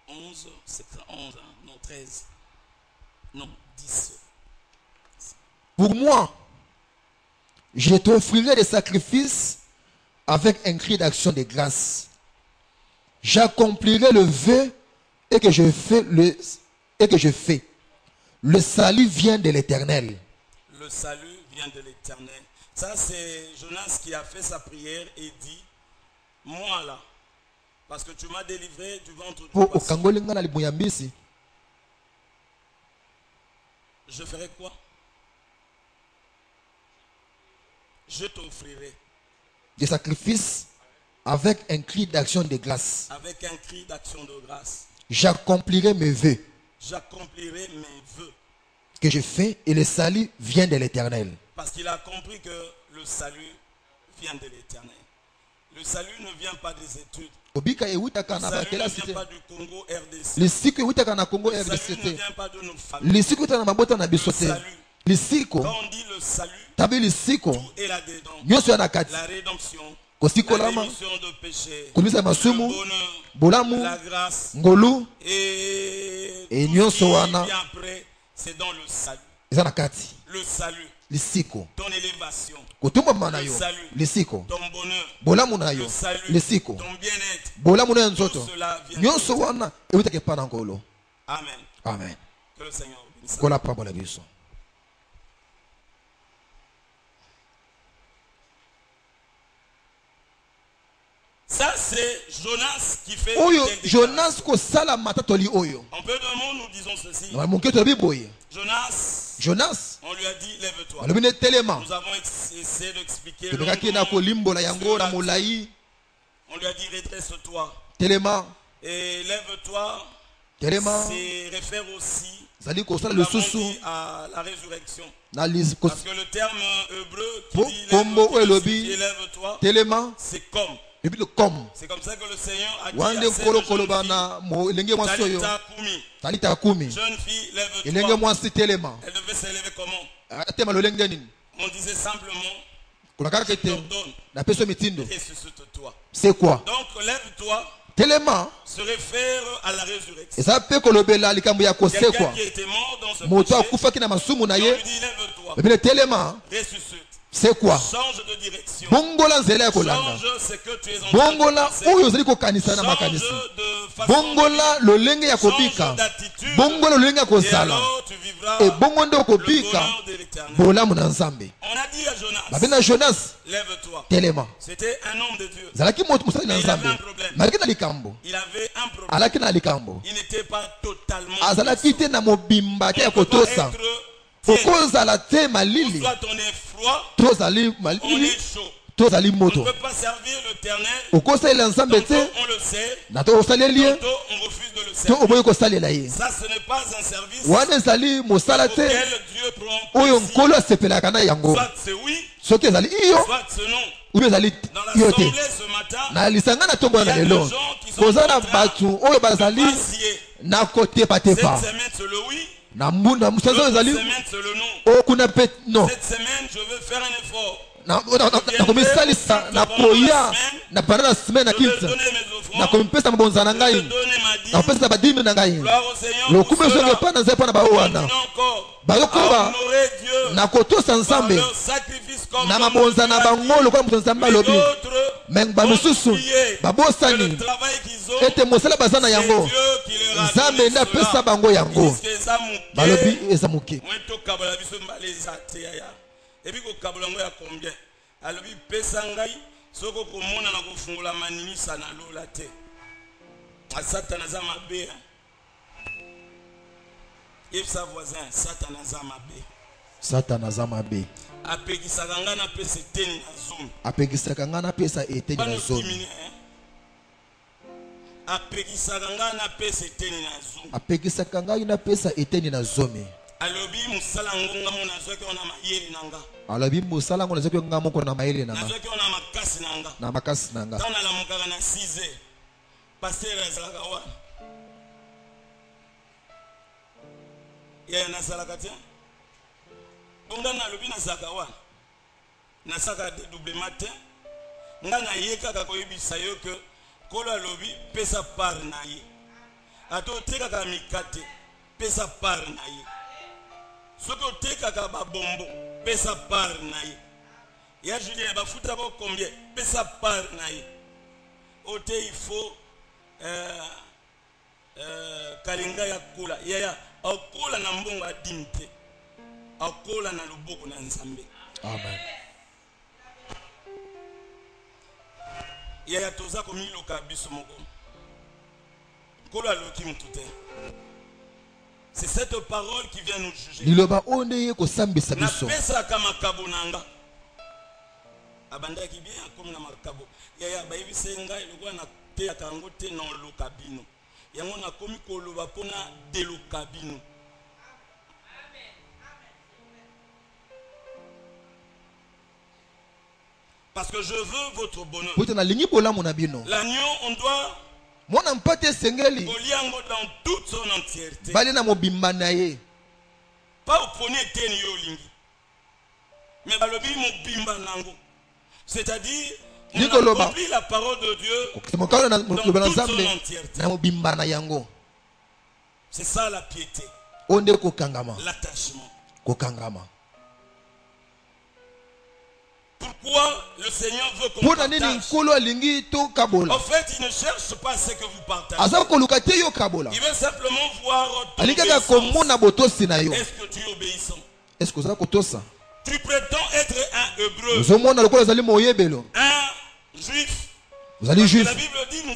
A: 11, c'est 11, non 13, non 10.
B: Pour moi, je t'offrirai des sacrifices avec un cri d'action de grâce. J'accomplirai le vœu et que je fais. Le salut vient de l'Éternel.
A: Le salut vient de l'Éternel. Ça, c'est Jonas qui a fait sa prière et dit, moi là, parce que tu m'as délivré du ventre du poisson. Je ferai quoi? Je t'offrirai
B: des sacrifices avec un cri d'action de grâce.
A: Avec un cri d'action de grâce.
B: J'accomplirai mes vœux.
A: J'accomplirai mes vœux.
B: Que je fais et le salut vient de l'Éternel.
A: Parce qu'il a compris que le salut vient de l'Éternel. Le salut ne vient pas des études. Le salut ne vient pas du Congo RDC. Le salut ne vient pas de nos familles. Le salut, quand on dit le salut, tout est là-dedans. La rédemption, la rémission de péché, le bonheur, la grâce, et tout ce qui vient après, c'est dans le salut. Le salut, ton élévation, le salut, ton bonheur, le salut, ton bien-être, tout cela vient. Amen.
B: Amen.
A: Que le Seigneur bénisse. Ça, c'est Jonas qui fait.
B: Jonas ko sala matatoli oyo.
A: En peu de mots, nous disons ceci. Jonas, on lui a dit lève-toi. Nous avons essayé d'expliquer le nom. On lui a dit redresse-toi. Et lève-toi. C'est réfère aussi à la résurrection. Parce que le terme hébreu qui dit lève-toi, c'est comme. C'est comme ça que le Seigneur a dit à cette
B: Talita Kumi,
A: jeune fille, lève-toi. Elle devait s'élever comment? On disait simplement, je t'ordonne, ressuscite-toi.
B: C'est quoi?
A: Donc lève-toi se réfère à la résurrection. Quelqu'un qui était mort dans ce péché, on lui dit lève-toi, ressuscite.
B: C'est quoi?
A: Change de direction.
B: Change
A: ce que tu es en train de penser. Change d'attitude. Et alors tu vivras le bonheur de l'Éternel. On a dit à Jonas, lève-toi. C'était un homme de Dieu. Il avait un problème. Il n'était pas totalement. Soit on est froid, on est chaud. On ne peut pas servir l'éternel. Tantôt on le sait, tantôt on refuse de le servir. Ça, ce n'est pas un service auquel Dieu prend plaisir. Soit c'est oui, soit c'est non. Dans l'assemblée ce matin, il y a des gens qui sont en train de passer. Cette semaine c'est le oui, l'autre semaine c'est le non. Cette semaine je veux faire un effort. Je vais donner mes offrandes, je vais donner ma dîme. Gloire au Seigneur pour cela. Continuons encore à honorer Dieu par leur sacrifice comme l'homme. Mais d'autres ont oublié que le travail qu'ils ont, c'est Dieu qui leur a donné cela. Et puis ko kabula ngo ya combien alobi pesa ngai soko komona na kofungula manini sana lola te Satana za mabe et sa voisin Satana za mabe apekisaka nga na pesa eteni na zomi alobi musala ngonga mona zoki ona mayeli nanga. Alobi musala ngonga zoki onga moko na mayeli nanga. Zoki ona makasi nanga. Na makasi nanga. Tana la mukaka na 6h. Pasteur azalaka wa. Ya na salaka tia. Bonga na lobi na zakawa. Na saka de double matin. Nga na yeka ka koyebisa yo ke kolo alobi pesa par na ye. Ato teka ka mikate pesa par na ye. Ce que tu as bombo, pesa par naï. Ya Julien, ba foutra ko combien? Pesa par naï. Ote il faut kalinga ya kula. Ya akola na mbongo adimte. Akola na luboko na nzambe. Amen. Ya toza ko miloka biso moko. Kola loki mutute. C'est cette parole qui vient nous juger. Napesa kama kabunanga. Abanda ki bien comme na makabo. Ya ba ibisenga ilikuwa na te akangote na lokabino. Yango na komi ko loba pona de lokabino. Parce que je veux votre bonheur. L'agneau on doit mwana mpate sengeli dans toute son entièreté. Balina mobimba na ye. Pas au premier teni yo lingi. Mais balobi mobimba nango. C'est-à-dire on accomplit la parole de Dieu dans toute son entièreté. C'est ça la piété. L'attachement. Pourquoi le Seigneur veut qu'on partage? En fait, il ne cherche pas ce que vous partagez. Il veut simplement voir ton obéissance. Est-ce que tu es obéissant? Tu prétends être un hébreu, un juif. La Bible dit nous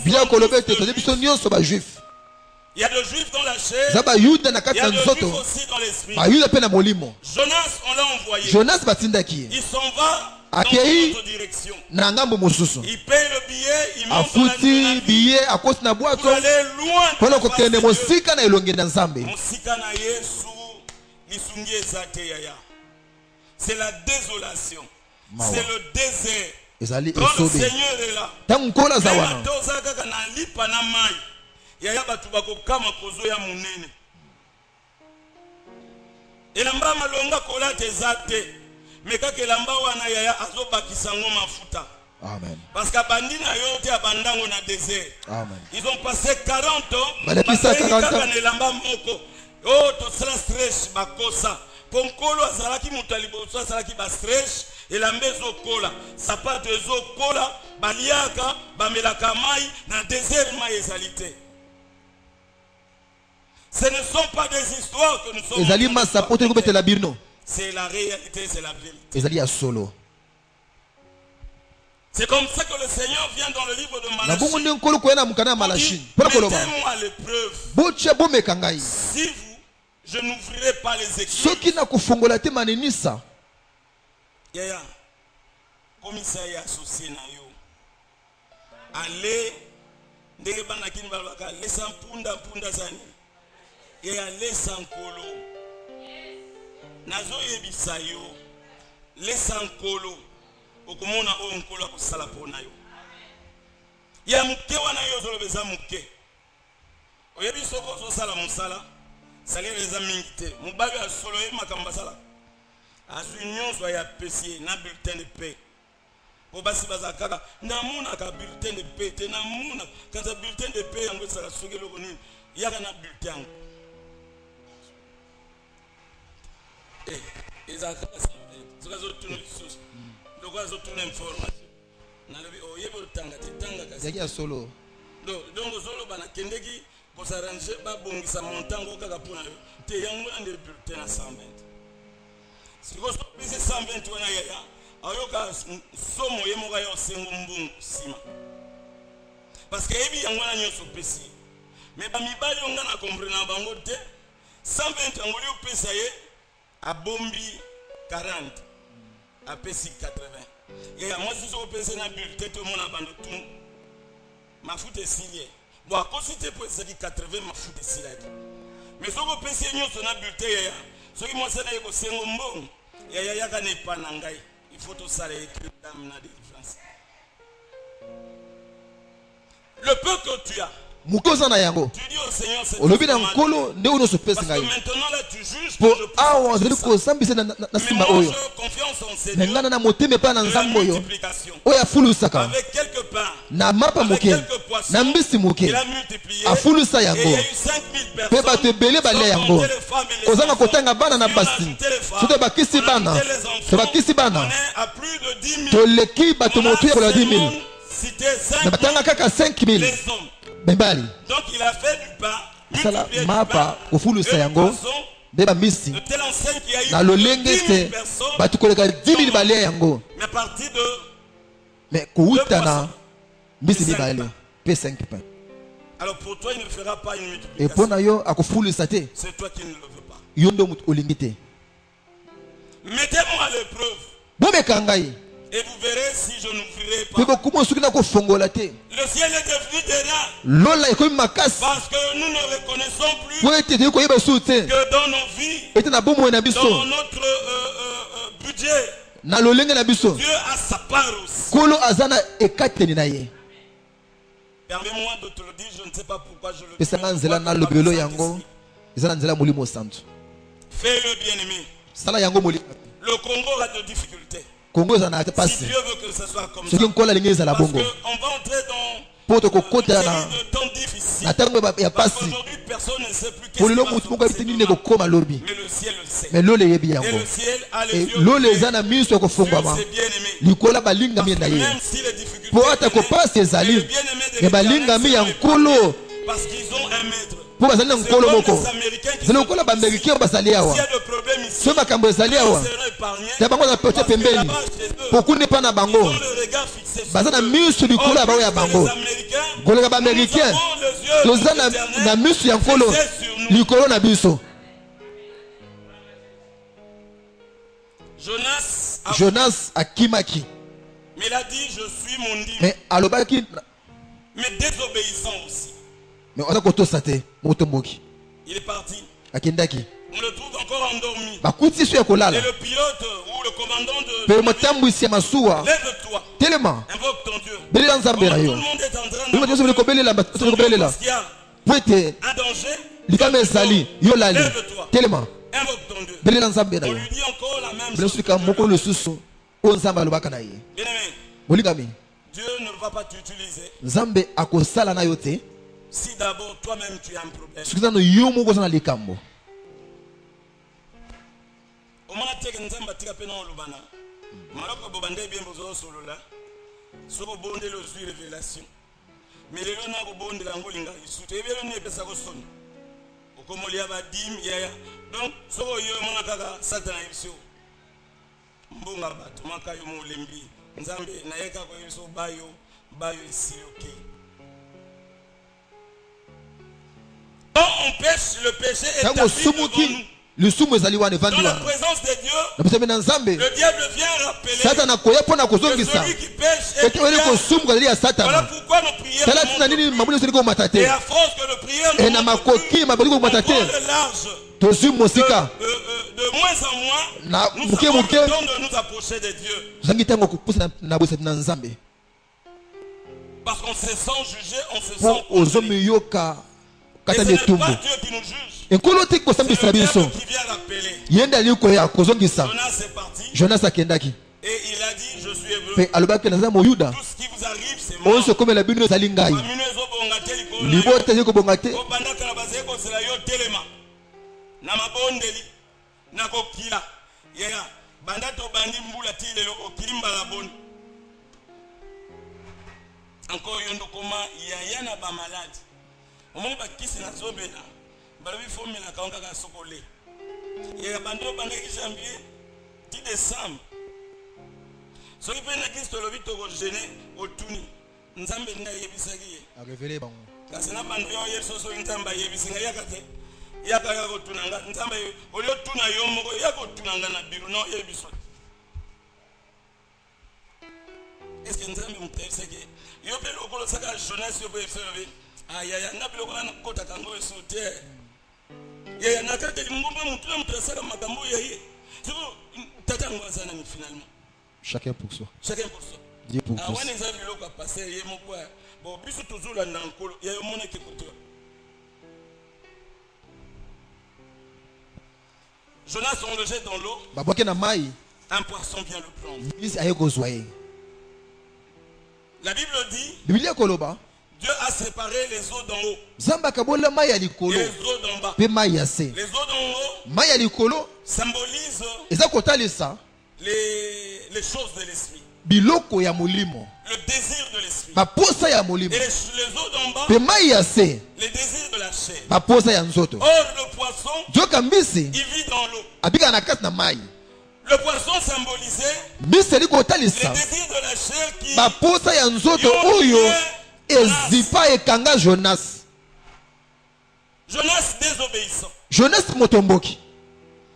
A: sommes juifs. Il y a des juifs dans la chair, il y a des juifs aussi dans l'esprit. Jonas, on l'a envoyé. Il s'en va dans notre direction. Il paye le billet, il monte dans la pour aller loin de la. C'est la désolation. C'est le désert. Quand le Seigneur est là, yaya batu bakokama kozoya munene elamba malonga kola tezate mekaka elamba wana yaya azobakisa ngo mafuta. Amen. Parce que bandina yote abandango na désert. Amen. Ils ont passé 40 ans. Elamba moko oh to stress bakosa ponkolo azalaki mutaliboso azalaki ba stress elamba ezokola sapato ezokola baliaka bamelaka mai na désert mai ezalité. Ce ne sont pas des histoires que nous sommes. C'est la réalité, c'est la vérité. C'est comme ça que le Seigneur vient dans le livre de Malachie.
B: Mettez-moi
A: à l'épreuve. Si je n'ouvrirai pas les écrits. Yaya, commissaire associé na yo. Allez, ndenge bana kini balaka lesa punda zani. Yaya lesa nkolo. Nazo yebisa yo. Lesa nkolo. Okomona o nkolo akusala pona yo. Ya muke wana yo zolobeza muke. Oyebi soko zo sala musala. Salé les amingité. Mubaga solo e makamba sala. Azu nyonso ya pesier na bulletin de paix. Po basi bazakaka namuna ka bulletin de paix te namuna quand ça bulletin de paix yango sala sogelo koni yaka na bulletin. Ezaka zo tunu sus. Loko zo tunu information. Na lebi o yebo tanga te tanga kasi.
B: Yaki solo.
A: Donc solo bana kendeki ko s'arranger ba bongisa montango kaka pona yo. Te yango na bulletin à 120. Si vous avez 120 wana yaya, ayoka somo yemoka yo sengo mbungu sima. Parce que ebi yangwana nyoso pesi. Mais ba mibali onga na comprendre bango te 120 angoli opesa ye a bombi 40 a pesi 80. Yaya moi si je pesa na bulletin to mona bando tout. Ma foute silie. Bon à cause te pesa ki 80 ma foute silie. Mais si vous pesa nyoso na bulletin yaya, soki moi ça na yeko sengo mbungu. Il faut tout ça les délivrance. Le peu que tu as. Tu dis au Seigneur, c'est parce que maintenant là tu juges que je mélange confiance en Seigneur de la multiplication. Avec quelques pains, avec quelques poissons, il a multiplié et il y a eu 5000 personnes qui ont compté les femmes et les enfants, qui ont ajouté les femmes, qui ont ajouté les enfants. On est à plus de 10 000. On a seulement cité 5 000 les hommes. Donc il a fait du pain, multiplié du pain, et de poisson, de telle enseigne qu'il y a eu 10 000 personnes, mais à partir de 2 poissons. Alors pour toi il ne fera pas une multiplication. C'est toi qui ne le veux pas. Mettez-moi à l'épreuve. Et vous verrez si je n'ouvrirai pas. Le ciel est devenu terrain. Parce que nous ne reconnaissons plus que dans nos vies, dans notre budget, Dieu a sa part aussi. Permets-moi de te le dire, je ne sais pas pourquoi je le dis. Fais-le bien-aimé. Le Congo a de difficultés. Si Dieu veut que ce soit comme ça, parce qu'on va entrer dans une série de temps difficiles. Parce qu'aujourd'hui, personne ne sait plus qu'est-ce qui va se passer. Mais le ciel le sait. Et le ciel a les yeux. Dieu s'est bien aimé. Même si les difficultés viennent, le bien-aimé de parce qu'ils ont un maître. C'est comme les Américains qui sont s'il y a de problèmes ici, ils seront épargnés. Parce que là-bas, chez eux, ils ont le regard fixé sur eux. Or, les Américains, nous avons les yeux fixés sur nous.
B: Jonas akimaki.
A: Mais il a dit, je suis mon Dieu. Mais désobéissant aussi.
B: Mais on a koto sate motomboki.
A: Il est parti.
B: Akindaki.
A: On le trouve encore endormi.
B: Bakuti su ya kolala.
A: Et le pilote ou le commandant de lève-toi.
B: Tellement.
A: Invoque ton Dieu.
B: Tout le
A: monde est en train de parce qu'il y a un danger. Lève-toi.
B: Tellement.
A: Invoque ton Dieu. On lui dit encore la même chose. Bien-aimé. Dieu ne va pas t'utiliser si d'abord toi-même tu as un problème. Mais les gens n'ont pas donc, Quand on pêche, le péché est tapis devant nous. Dans la présence de Dieu, le diable vient rappeler que celui qui pêche est voilà pourquoi nos prières et à force que le prière ne monte plus, on prend le large. De moins en moins, nous avons le temps de nous approcher de Dieu. Parce qu'on se sent jugé, on se sent condamné. Et ce n'est pas Dieu qui nous juge. C'est le diable qui vient rappeler. Jonas est parti. Et il a dit, je suis hébreu. Tout ce qui vous arrive, c'est moi. Encore une fois, il y a un malade. On m'a dit que c'est la zone. Il faut me la canga à socolé. Il y a bando bande qui janvier 10 décembre. Ce qui fait que c'est le vite au gêné au tuni. Nzambe na yebisaki. A révéler bango. Kasi na bando yo soso nzamba yebisinga yakate. Yakaka ko tunanga nzambe olio tuna yo moko yako tunanga na biru no yebiso. Est-ce que nzambe muteseke? Yo pe lokolo saka Jonas yo pe faire. Ayaya na biloko na kota kango esote. Yaya nakate ngomba mutula mutrasaka makambo yeye. Siko tata ngwazana ni finalement.
B: Chacun pour soi.
A: Chacun pour soi.
B: Dieu pour tous.
A: Awana eza biloko a passer ye moko. Bon biso tozula na nkolo ya yo mona ke koto. Jonas on le jette dans l'eau.
B: Baboke na mai.
A: Un poisson vient le prendre. La Bible dit.
B: Biblia koloba.
A: Dieu a séparé les eaux d'en haut.
B: Zamba kabola mai ya likolo.
A: Et les eaux d'en bas.
B: Pe mai ya se.
A: Les eaux d'en haut.
B: Mai ya likolo
A: symbolisent
B: eza kotalisa
A: les choses de l'esprit.
B: Biloko ya molimo.
A: Le désir de l'esprit.
B: Baposa ya molimo.
A: Et les eaux d'en bas.
B: Pe mai ya se.
A: Les désirs de la chair.
B: Baposa ya nzoto.
A: Or le poisson.
B: Joka mbisi.
A: Il vit dans l'eau.
B: Abika na kati na mai.
A: Le poisson symbolisait
B: les désirs
A: de la chair qui
B: baposa ya nzoto oyo ezipa ekanga Jonas.
A: Jonas désobéissant.
B: Jonas motomboki.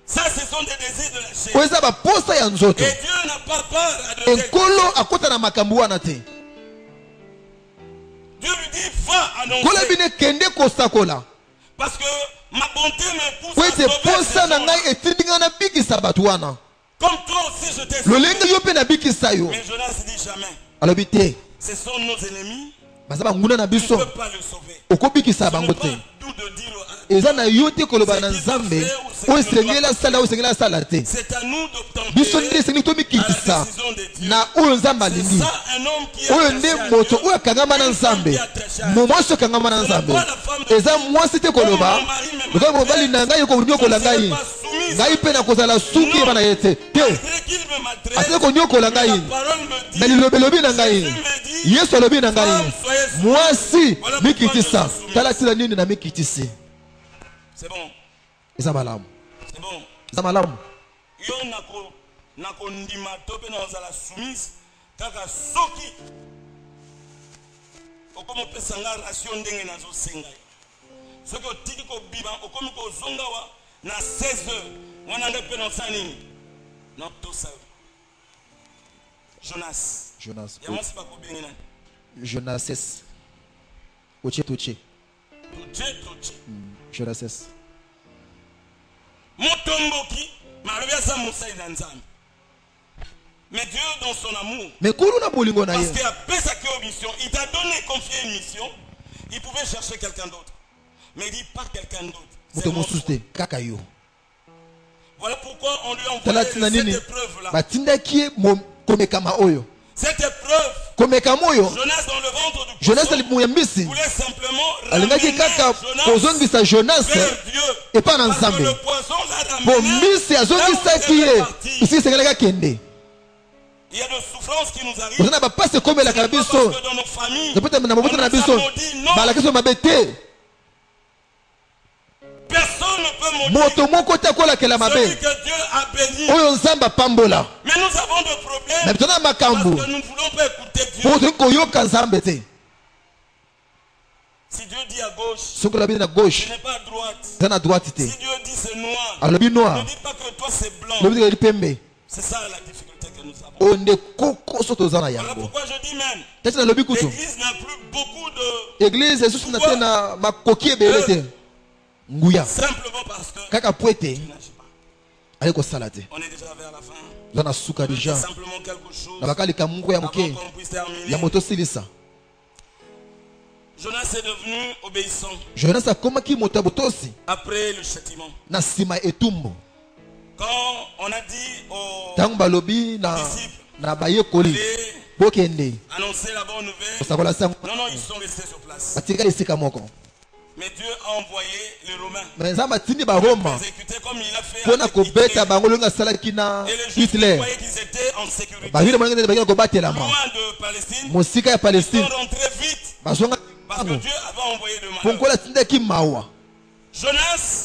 A: Ça ce sont des désirs de la chair.
B: Oza baposa ya nzoto.
A: Et Dieu n'a pas peur à de
B: enkolo akota na makambo wana te.
A: Dieu lui dit va annoncer.
B: Kola bine kende kosakola.
A: Parce que ma bonté me pousse
B: à sauver.
A: Comme toi aussi je t'ai
B: sauvé.
A: Mais Jonas dit jamais. Ce sont nos ennemis. Tu ne peux pas le sauver. Ce n'est pas tout de dire
B: c'est à nous d'obtempérer la décision de Dieu. C'est ça un homme qui est c'est bon. C'est bon.
A: C'est bon. Yo nako ndima tope na ozala soumise kaka soki okomo pesanga ration ndenge nazo senga. Soki otiki ko biba okomi ko zonga wa na 16h wana ndepe no sanini. Non tout ça. Jonas. Yamasi ba ko bengena.
B: Jonas. Toche. Jonas.
A: Motomboki, mais Dieu dans son amour,
B: parce
A: qu'il a fait sa mission, il t'a donné, confié une mission, il pouvait chercher quelqu'un d'autre. Mais il dit pas quelqu'un d'autre. Voilà pourquoi on lui a envoyé cette épreuve-là. Cette épreuve, Jonas dans le ventre du poisson voulait simplement ramener Jonas vers Dieu.
B: Et pas
A: parce que le poisson l'a ramené là où il est parti. Il y a des souffrances qui nous arrivent. Parce que dans nos familles, on nous a maudit. Non. Personne
B: moto moko te kola kela mabe
A: celui que Dieu a béni.
B: oyo nzamba pambola
A: Mais nous avons des problèmes
B: mais tona
A: parce
B: makambo
A: que nous ne voulons pas écouter Dieu.
B: pour koyoka nzambe te.
A: Si Dieu dit à gauche,
B: soki olobi na gauche
A: ce n'est pas à droite.
B: eza na droite te.
A: Si Dieu dit c'est noir,
B: alobi
A: ne
B: noir
A: dis pas que toi c'est blanc.
B: lobi eli pembe.
A: C'est ça la difficulté que nous avons.
B: oyo nde koko so toza na
A: Voilà
B: yango.
A: pourquoi je dis même,
B: tati nalobi kutu
A: l'église n'a plus beaucoup de...
B: église esusu na te na makoki ebele te nguya
A: Simplement parce que
B: kaka po ete
A: tu n'agis pas.
B: ali kosala te.
A: On est déjà vers la fin.
B: oza na suka deja
A: Simplement quelque chose
B: na bakalika moko ya
A: avant
B: moke
A: qu'on puisse terminer.
B: ya moto osilisa.
A: Jonas est devenu obéissant
B: Jonas akomaki moto ya botosi
A: après le châtiment.
B: na nsima ya etumbu.
A: Quand on a dit aux
B: ntango balobi na bayekoli
A: disciples
B: bokende
A: annoncer la bonne nouvelle,
B: kosakola sango
A: non, ils sont restés sur place.
B: batikali esika moko.
A: Mais Dieu a envoyé les Romains
B: me nzambe atindi baroma
A: exécuter comme il a fait
B: mpona
A: avec
B: kobeta
A: Hitler.
B: bango longo asalaki na
A: Et les Juifs
B: Hitler.
A: croyaient qu'ils étaient en sécurité.
B: bavile monenge bakenda kobatelama
A: Loin de Palestine,
B: mosika ya
A: ils
B: Palestine
A: sont rentrés vite
B: bazonga
A: parce que Dieu avait envoyé de malheur.
B: ponkola atindaki mawa.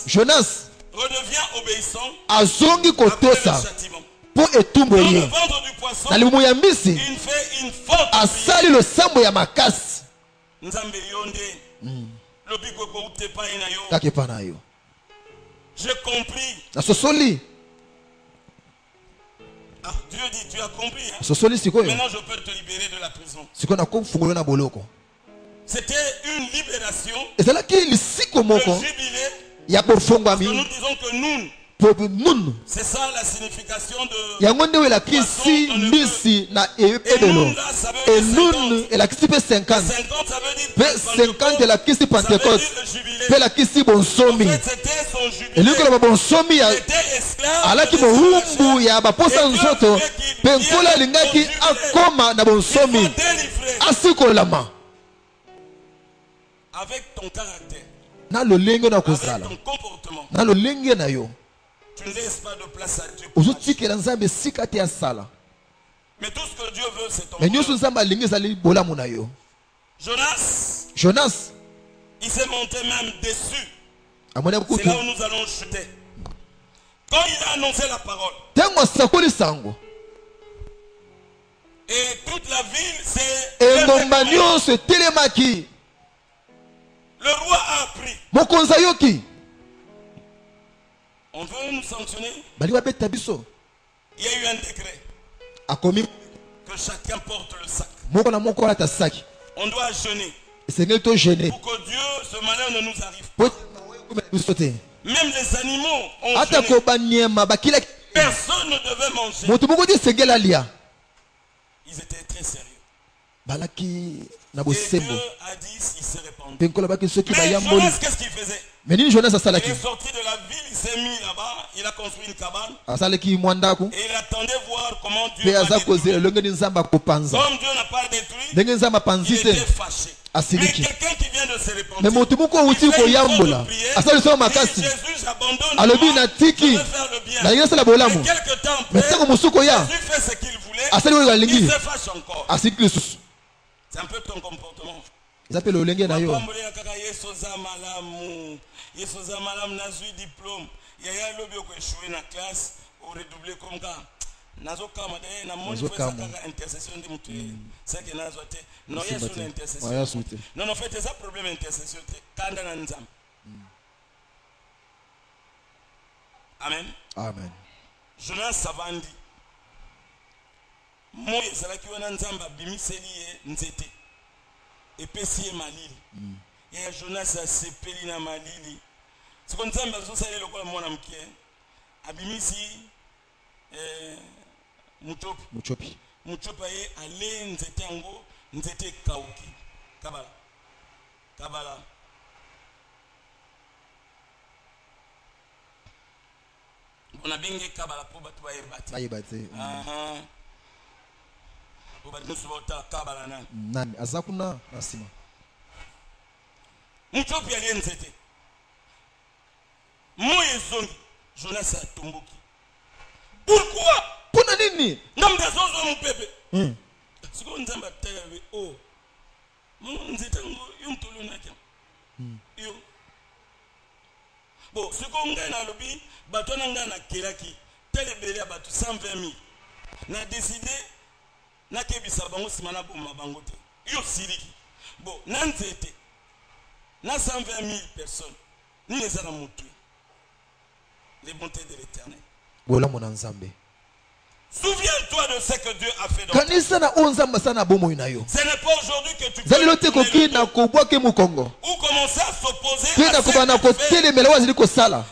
B: Jonas
A: redevient obéissant
B: azongi
A: après le
B: kotosa
A: châtiment.
B: mpo etumbu
A: Dans le
B: ye
A: ventre du poisson,
B: na libumu ya mbisi
A: il fait une faute.
B: asali losambo ya makasi
A: Nzambe yonde. Lobiko ko utepa ina yo.
B: kaka epa na yo.
A: J'ai compris.
B: nasosoli
A: Ah, Dieu dit, tu as compris. Hein?
B: sosoli sikoyo
A: Maintenant, je peux te libérer de la prison.
B: sikoyo nakofungola na boloko.
A: C'était une libération.
B: ezalaki lisiko
A: Le
B: moko
A: jubilé.
B: ya
A: Que nous
B: bofongwami
A: disons que nous,
B: nunu
A: c'est ça la signification de.
B: yango nde oyo elakisi mbisi na ebelo
A: là, ça veut dire
B: enunu
A: 50.
B: elakisi mpe 50
A: 50, ça veut dire.
B: mpe 50 elakisi
A: Ça veut
B: pentecote
A: dire le jubilé.
B: mpe elakisi
A: En
B: bonsomi.
A: fait, c'était son jubilé.
B: elingi koloba bonsomi
A: Il
B: ya
A: était esclave.
B: alaki
A: de l'esclavage.
B: mowumbu ya baposa nzoto mpe nkolo alingaki akoma na bonsomi
A: Il faut délivrer
B: asikolama
A: avec ton caractère,
B: na lolenge na
A: avec
B: kozala
A: ton comportement.
B: na lolenge na yo
A: Tu ne laisses pas de place à Dieu. pour agir.
B: ozotikela nzambe esika te asala.
A: Mais tout ce que Dieu veut, c'est ton
B: me nyonso
A: bonheur.
B: nzambe alingi ezali bolamu na yo. Jonas
A: il s'est monté même déçu.
B: amoni
A: C'est là où nous allons chuter. Quand il a annoncé la parole,
B: ntango asakoli sango
A: et toute la ville s'est
B: engomba nyonso etelemaki.
A: le roi a appris.
B: mokonzi ayoki
A: On veut nous sanctionner.
B: bali babeta biso
A: Il y a eu un décret
B: akomi
A: que chacun porte le sac.
B: moko na moko alata saki
A: On doit jeûner
B: esengeli togene
A: pour que Dieu, ce malheur ne nous arrive
B: po
A: pas.
B: biso te
A: Même les animaux ont
B: ata
A: jeûné.
B: ko banyema bakilaki
A: Personne ne devait manger.
B: moto moko te esengeli alia
A: Ils étaient très sérieux.
B: balaki na
A: Et
B: bosembo
A: Dieu a dit, il s'est répandu.
B: mpe nkolo baki soki
A: Mais
B: bayamboli.
A: Jonas, qu'est-ce qu'il faisait?
B: me nini Jonas
A: Il
B: asalaki
A: est sorti de la ville, il s'est mis là-bas, il a construit une cabane
B: asalaki mwa ndako
A: et il attendait voir comment Dieu
B: mpe
A: va
B: aza
A: détruire.
B: kozela elonge ni nzambe akopanza
A: Comme Dieu n'a pas détruit,
B: ndenge nzambe
A: il
B: apanzi
A: était
B: te
A: fâché. Mais
B: asiliki.
A: quelqu'un qui vient de se
B: me
A: répandre,
B: moto moko awuti koyambola asali so makasi
A: Jésus, j'abandonne.
B: alobi
A: moi,
B: natiki
A: je vais faire le bien.
B: nalingi asala bolamu
A: Mais quelque temps
B: me
A: après,
B: ntango mosuku oya
A: Jésus fait ce qu'il voulait,
B: asali oyo alingi
A: il se fâche encore.
B: asiliki lisusu.
A: C'est un peu ton comportement.
B: eza mpe lolenge na yo
A: Wapambolela kaka Yesu oza malamu. Yesu oza malamu, nazwi diplôme. Yaya lobi okoéchouer na classe, oredoubler comme ça. Nazokama de na moni faut ça kaka intercession de mutu. C'est que nazwa te. Non Yesu na intercession. Non en fait c'est ça problème intercession te. Kanda na nzambe. Amen.
B: amen.
A: Jonas savandi. Moi ezalaki wana nzambe abimiseli ye nzete. Epesi ye malili. Ya Jonas asepeli na malili. Siko nzambe azosali lokola mwana mkie. Abimisi mutopi. Mutopi ye ale nzete yango nzete kauki. Kabala. On a bien kabala pour batu
B: bayeba te
A: pour batu subota kabala nani.
B: nani aza kuna na nsima
A: Mutopi ali nzete. Moye zongi Jonas atomboki. Pourquoi?
B: mpona nini
A: Ngamda zozo mpepe. Siko nzamba tayabe o. Nzete ngo yumtolo nakya. Yo. Bon, siko
C: bato nanga na kelaki tel ebele ya bato 120 000 na décidé na kebisa bango simana boma bango te yo siliki bon na nzete na 120 000 personnes ni les ana mutu les bontés de l'Éternel.
B: Bola mon nzambe.
C: Souviens-toi de ce que Dieu a fait dans
B: ta vie. Ce n'est pas
C: aujourd'hui que tu peux
B: ou
C: commencer à s'opposer
B: à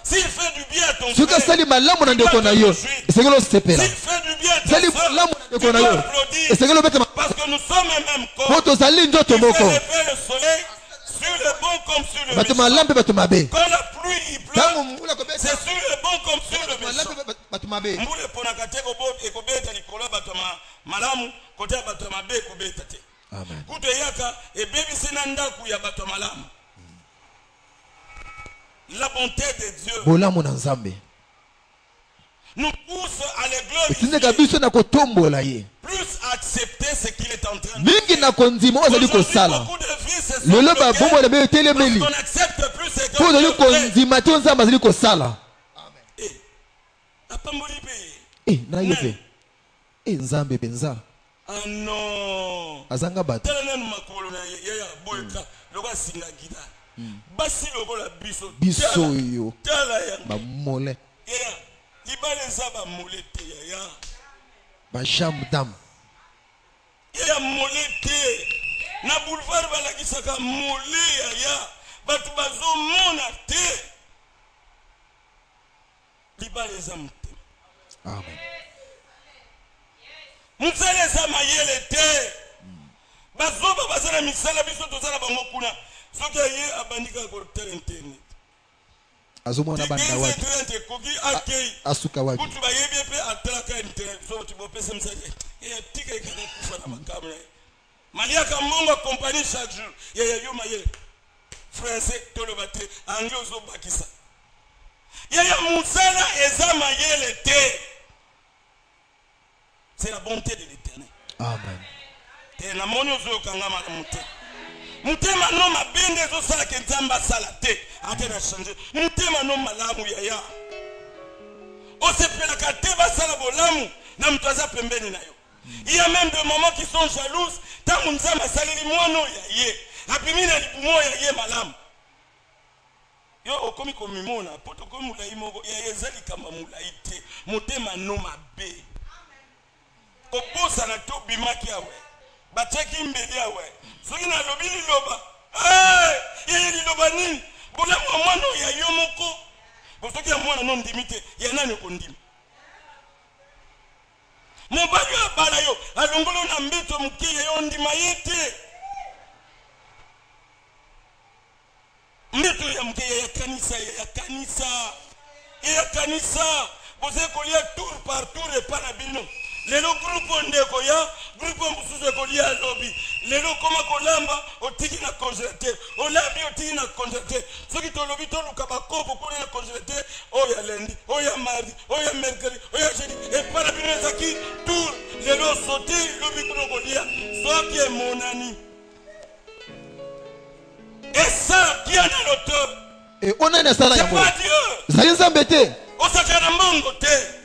B: s'il
C: fait du bien à ton frère,
B: s'il fait du bien à ton frère,
C: parce que nous sommes un même corps. Il fait le soleil sur le bon comme sur le méchant. Quand la pluie il pleut, c'est sur le bon comme sur le méchant. Mbule ponaka te ekobeta likolo bato malamu kote bato mabe ekobeta te.
B: Amen.
C: Kuto yaka ebebisi na ndaku ya bato malamu. La bonté de Dieu nous pousse à les glorifier. Plus accepter ce qu'il est en train de faire. Aujourd'hui, beaucoup de vies se sont bloquées parce qu'on n'accepte plus ce que Dieu fait. Ah non. Basi lokola biso
B: yo ba mole
C: libale za ba molete ya
B: ba jambe dam
C: ya molete na boulevard balakisaka mole ya batu bazo mona te libale za mte.
B: Amen.
C: Muzale za mayele te bazo ba bazana misala biso tozala bango kuna. Soki ye abandika ko internet
B: azomona banda wapi asuka wapi
C: kutu ba yebe pe atraka internet so tu bopesa msaje ya tika ikana kufa na makamera malia ka mongo compagnie chaque jour ya yo mayele français tolo bate anglais zo bakisa ya musala eza mayele te. C'est la bonté de l'Éternel.
B: Amen.
C: Te na moni zo kangama na muté. Mutema no mabende zo sala ke nzamba sala te ate na changer mutema no malamu yaya osepela ka te ba sala bolamu na mtwaza pembeni na yo. Il y a même des mamans qui sont jalouses tant nzamba saleli mwana yaye apimina lipumo yaye malamu yo okomi komimona poto komi mulai moko yaye zali kama mulai te mutema no mabe obosa na to bimaki awe bateki mbeli awe soki na lobi liloba yeye liloba nini bola mwana ya yo moko bosoki ya mwana no ndimite ya nani kondimi mobali abala yo alongolo na mbito mukiye yo ndima yete mbito ya mukiye ya kanisa boze kolia tour par tour et par bino. Lelo groupe ndeko ya groupe mususu ekolia lobby lelo koma kolamba otiki na congélateur olabi otiki na congélateur soki to lobby to luka bakopo kona na congélateur oya lundi oya mardi oya mercredi oya jeudi et para bino zaki tour lelo sauter lobby kono kolia soki e monani et ça qui en est l'auteur
B: et on a une sana
C: yango c'est pas Dieu
B: zali nzambete
C: osakana mbongo te.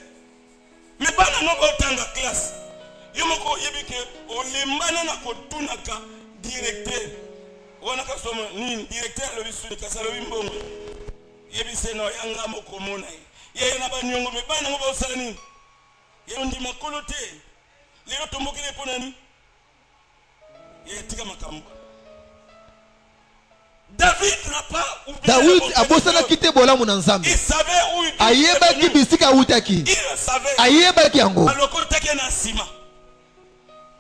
C: Mais pas dans notre classe. Il m'a dit que on les manne à kotunaka directeur. On a qu'à sommer ni directeur le bisu kasa le bimbongo. Yebi seno yanga moko mona. Yeye na banyongo me bana ngo osani. Yeye ndi makolote. Lelo tombokele ponani. Yeye tika makambo. David n'a pas oublié.
B: David a bossé na kité bola mon nzambe.
C: Il savait où il
B: ayeba ki bisika utaki.
C: Il savait.
B: Ayeba ki yango.
C: Alors take na sima.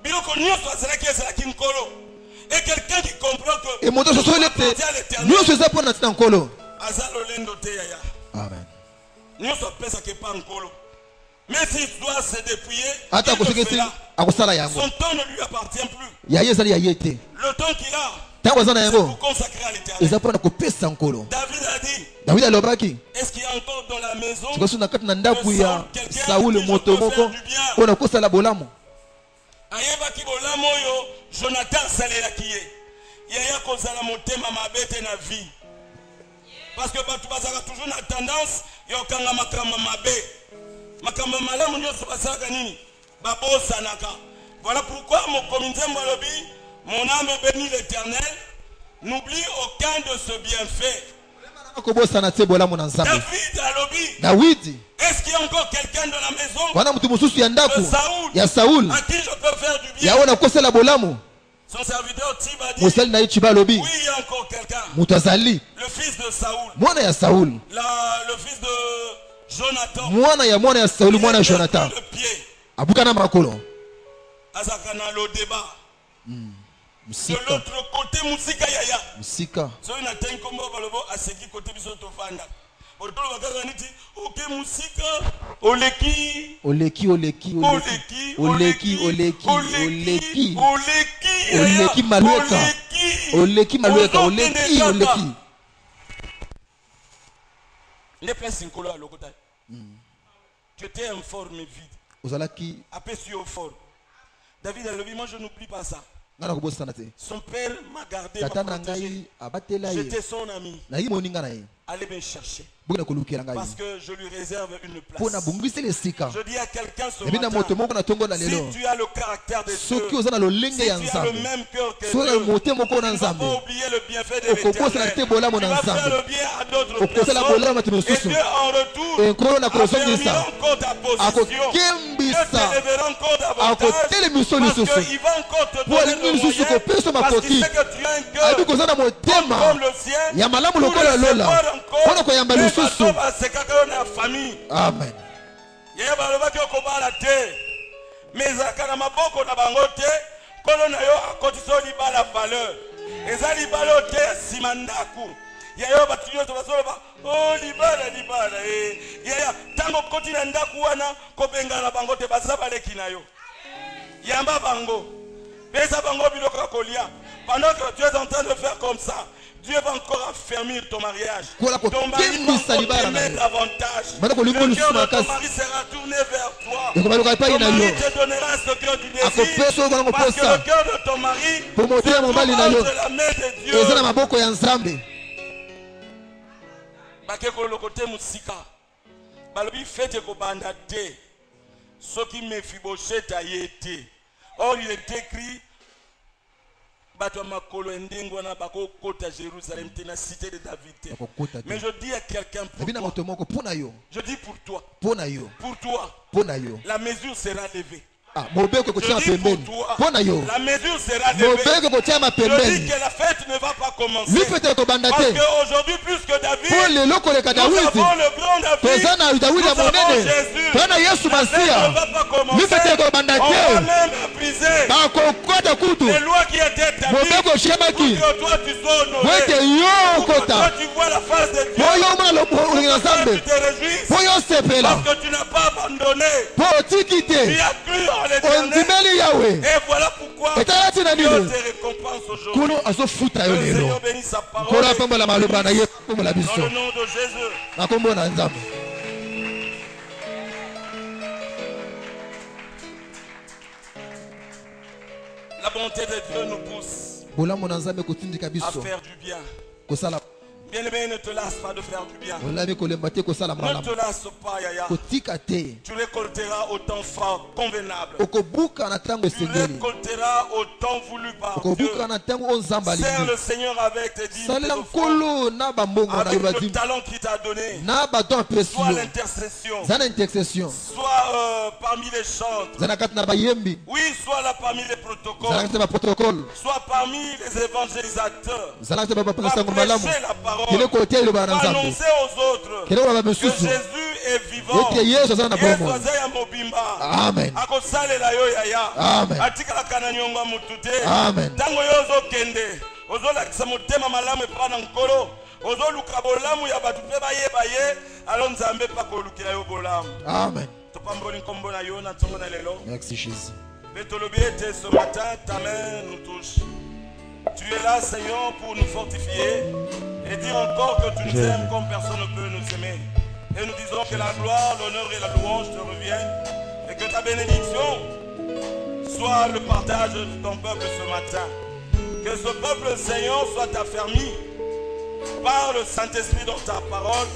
C: Biloko nyoso azala ki azala ki nkolo. Et quelqu'un qui comprend que
B: et moto so lete. Nyoso za pona tina nkolo.
C: Azalo lendo te yaya.
B: Amen.
C: Nyoso pesa ke pa nkolo. Mais s'il doit se dépouiller,
B: ata ko seketi akusala yango.
C: Son temps ne lui appartient plus.
B: Yaye zali yayete.
C: Le temps qu'il a
B: c'est pour
C: consacrer à l'Éternel. David a dit, est-ce qu'il y a encore dans la maison quelqu'un qui peut faire du bien? Ayebaki bolamo yo Jonathan salelaki ye. Yaya kozala motema mabete na vie. Parce que batu bazaka toujours na tendance yokanga makamba mabe makamba malamu nyonso basalaka nini babosanaka. Voilà pourquoi mon comité Molobi, mon âme bénit l'Éternel, n'oublie aucun de ce bienfait.
B: David,
C: est-ce qu'il y a encore quelqu'un dans la maison
B: de Saoul
C: à qui je peux faire du bien? Son serviteur Tiba dit, oui, il y a encore quelqu'un. Le fils de Saoul. Le fils de Jonathan. Il est le pied. Azakana le débat. De l'autre côté, Musika Yaya.
B: Musika.
C: So il a un combo balobo à ce qui côté biso to fanda. Autour de la niti, OK Musika, Oleki.
B: Oleki.
C: Oleki Malueka. Les places incolo à l'okota. Tu étais informe vide.
B: Ozalaki.
C: Après au fort. David a levé, moi je n'oublie pas ça. Son père m'a gardé, m'a protégé. J'étais son ami. Allez me chercher. Parce que je lui réserve une place. Je dis à quelqu'un ce matin, si tu as le caractère de Dieu, si tu as le même cœur que Dieu, tu ne vas pas oublier le bienfait de l'Éternel. Tu vas faire le bien à d'autres personnes. Et Dieu en retour affirmera encore ta position. Dieu t'élèvera encore davantage. Parce qu'il va encore te donner le moyen. Parce qu'il sait que tu as un cœur comme le sien. Pour le séparer encore.
B: Amen.
C: Mais zakana maboko na bangote kolo na yo akotiso libala valeur eza libala te simandaku ya yo batunyo to basolo ba oh libala ya tango koti na ndaku wana ko benga na bangote bazaba leki na yo yamba bango pesa bango biloko kolia pendant que tu es en train de faire comme ça. Dieu va encore affermir ton mariage. Ton mari va encore t'aimer davantage. Le cœur de ton mari sera tourné vers toi. Ton mari te donnera ce cœur du désir. Parce que le cœur de ton mari se trouve entre la main de Dieu. Bakeko le côté musika. Balobi fete ko banda te. Ce qui me fiboché ta yete. Or il est écrit Jérusalem, cité de David. Mais je dis à quelqu'un pour toi. Je dis pour toi. Pour toi. La mesure sera levée.
B: Ah, je dis pour toi,
C: la mesure sera levée. Je dis que la fête ne va pas commencer. Parce qu'aujourd'hui, plus que David, nous avons le grand David. Nous avons Jésus. La fête ne va pas commencer. On va même briser les lois qui étaient établies pour que toi tu sois honoré. Pour que toi tu vois la face de Dieu. Pour que toi tu te réjouisses. Parce que tu n'as pas abandonné. Tu as cru en l'Éternel. Et voilà pourquoi Dieu te récompense aujourd'hui. Que le Seigneur bénisse sa parole. Dans le nom de Jésus. La bonté de Dieu nous pousse à faire du bien. Bien-aimé, ne te lasse pas de faire du bien. Ne te lasse pas, Yaya. Tu récolteras au temps fort, convenable. Tu récolteras au temps voulu par Dieu. Sers le Seigneur avec tes dîmes, avec le talent qu'il t'a donné. Soit l'intercession. Soit parmi les chants. Oui, soit là parmi les protocoles. Soit parmi les évangélisateurs. Va prêcher la parole. Annoncer aux autres que Jésus est vivant.
B: Amen. Amen.
C: Tango yo ozokende ozolakisa motema malamu epa na nkolo ozoluka bolamu ya bato mpe bayeba ye alo nzambe mpa kolukela yo bolamu.
B: Amen.
C: Topamboli nkombo na yo na ntongo na lelo.
B: Merci Jésus.
C: Mpe tolobi ete ce matin ta main nous touche. Tu es là, Seigneur, pour nous fortifier et dire encore que tu nous aimes comme personne ne peut nous aimer. Et nous disons que la gloire, l'honneur et la louange te reviennent et que ta bénédiction soit le partage de ton peuple ce matin. Que ce peuple, Seigneur, soit affermi par le Saint-Esprit dans ta parole,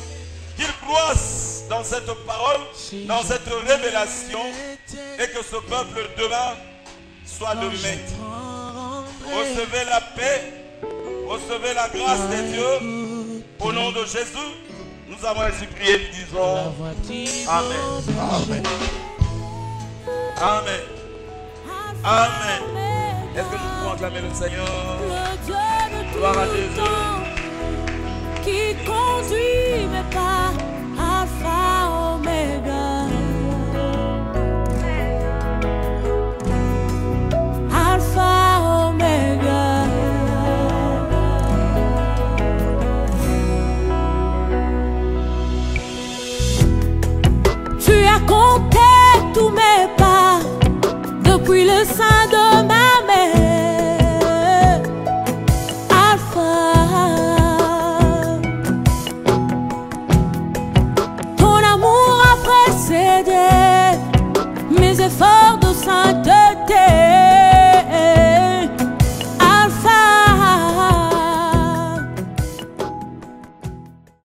C: qu'ils croissent dans cette parole, dans cette révélation, et que ce peuple demain soit le maître. Recevez la paix, recevez la grâce de Dieu. Au nom de Jésus, nous avons ainsi prié, nous disons Amen.
A: Amen.
C: Amen. Amen. Est-ce que nous pouvons acclamer le Seigneur? Gloire à Jésus.
D: Qui conduit mes pas, Alpha, Omega. Alpha, Omega. Tu as compté tous mes pas depuis le sein de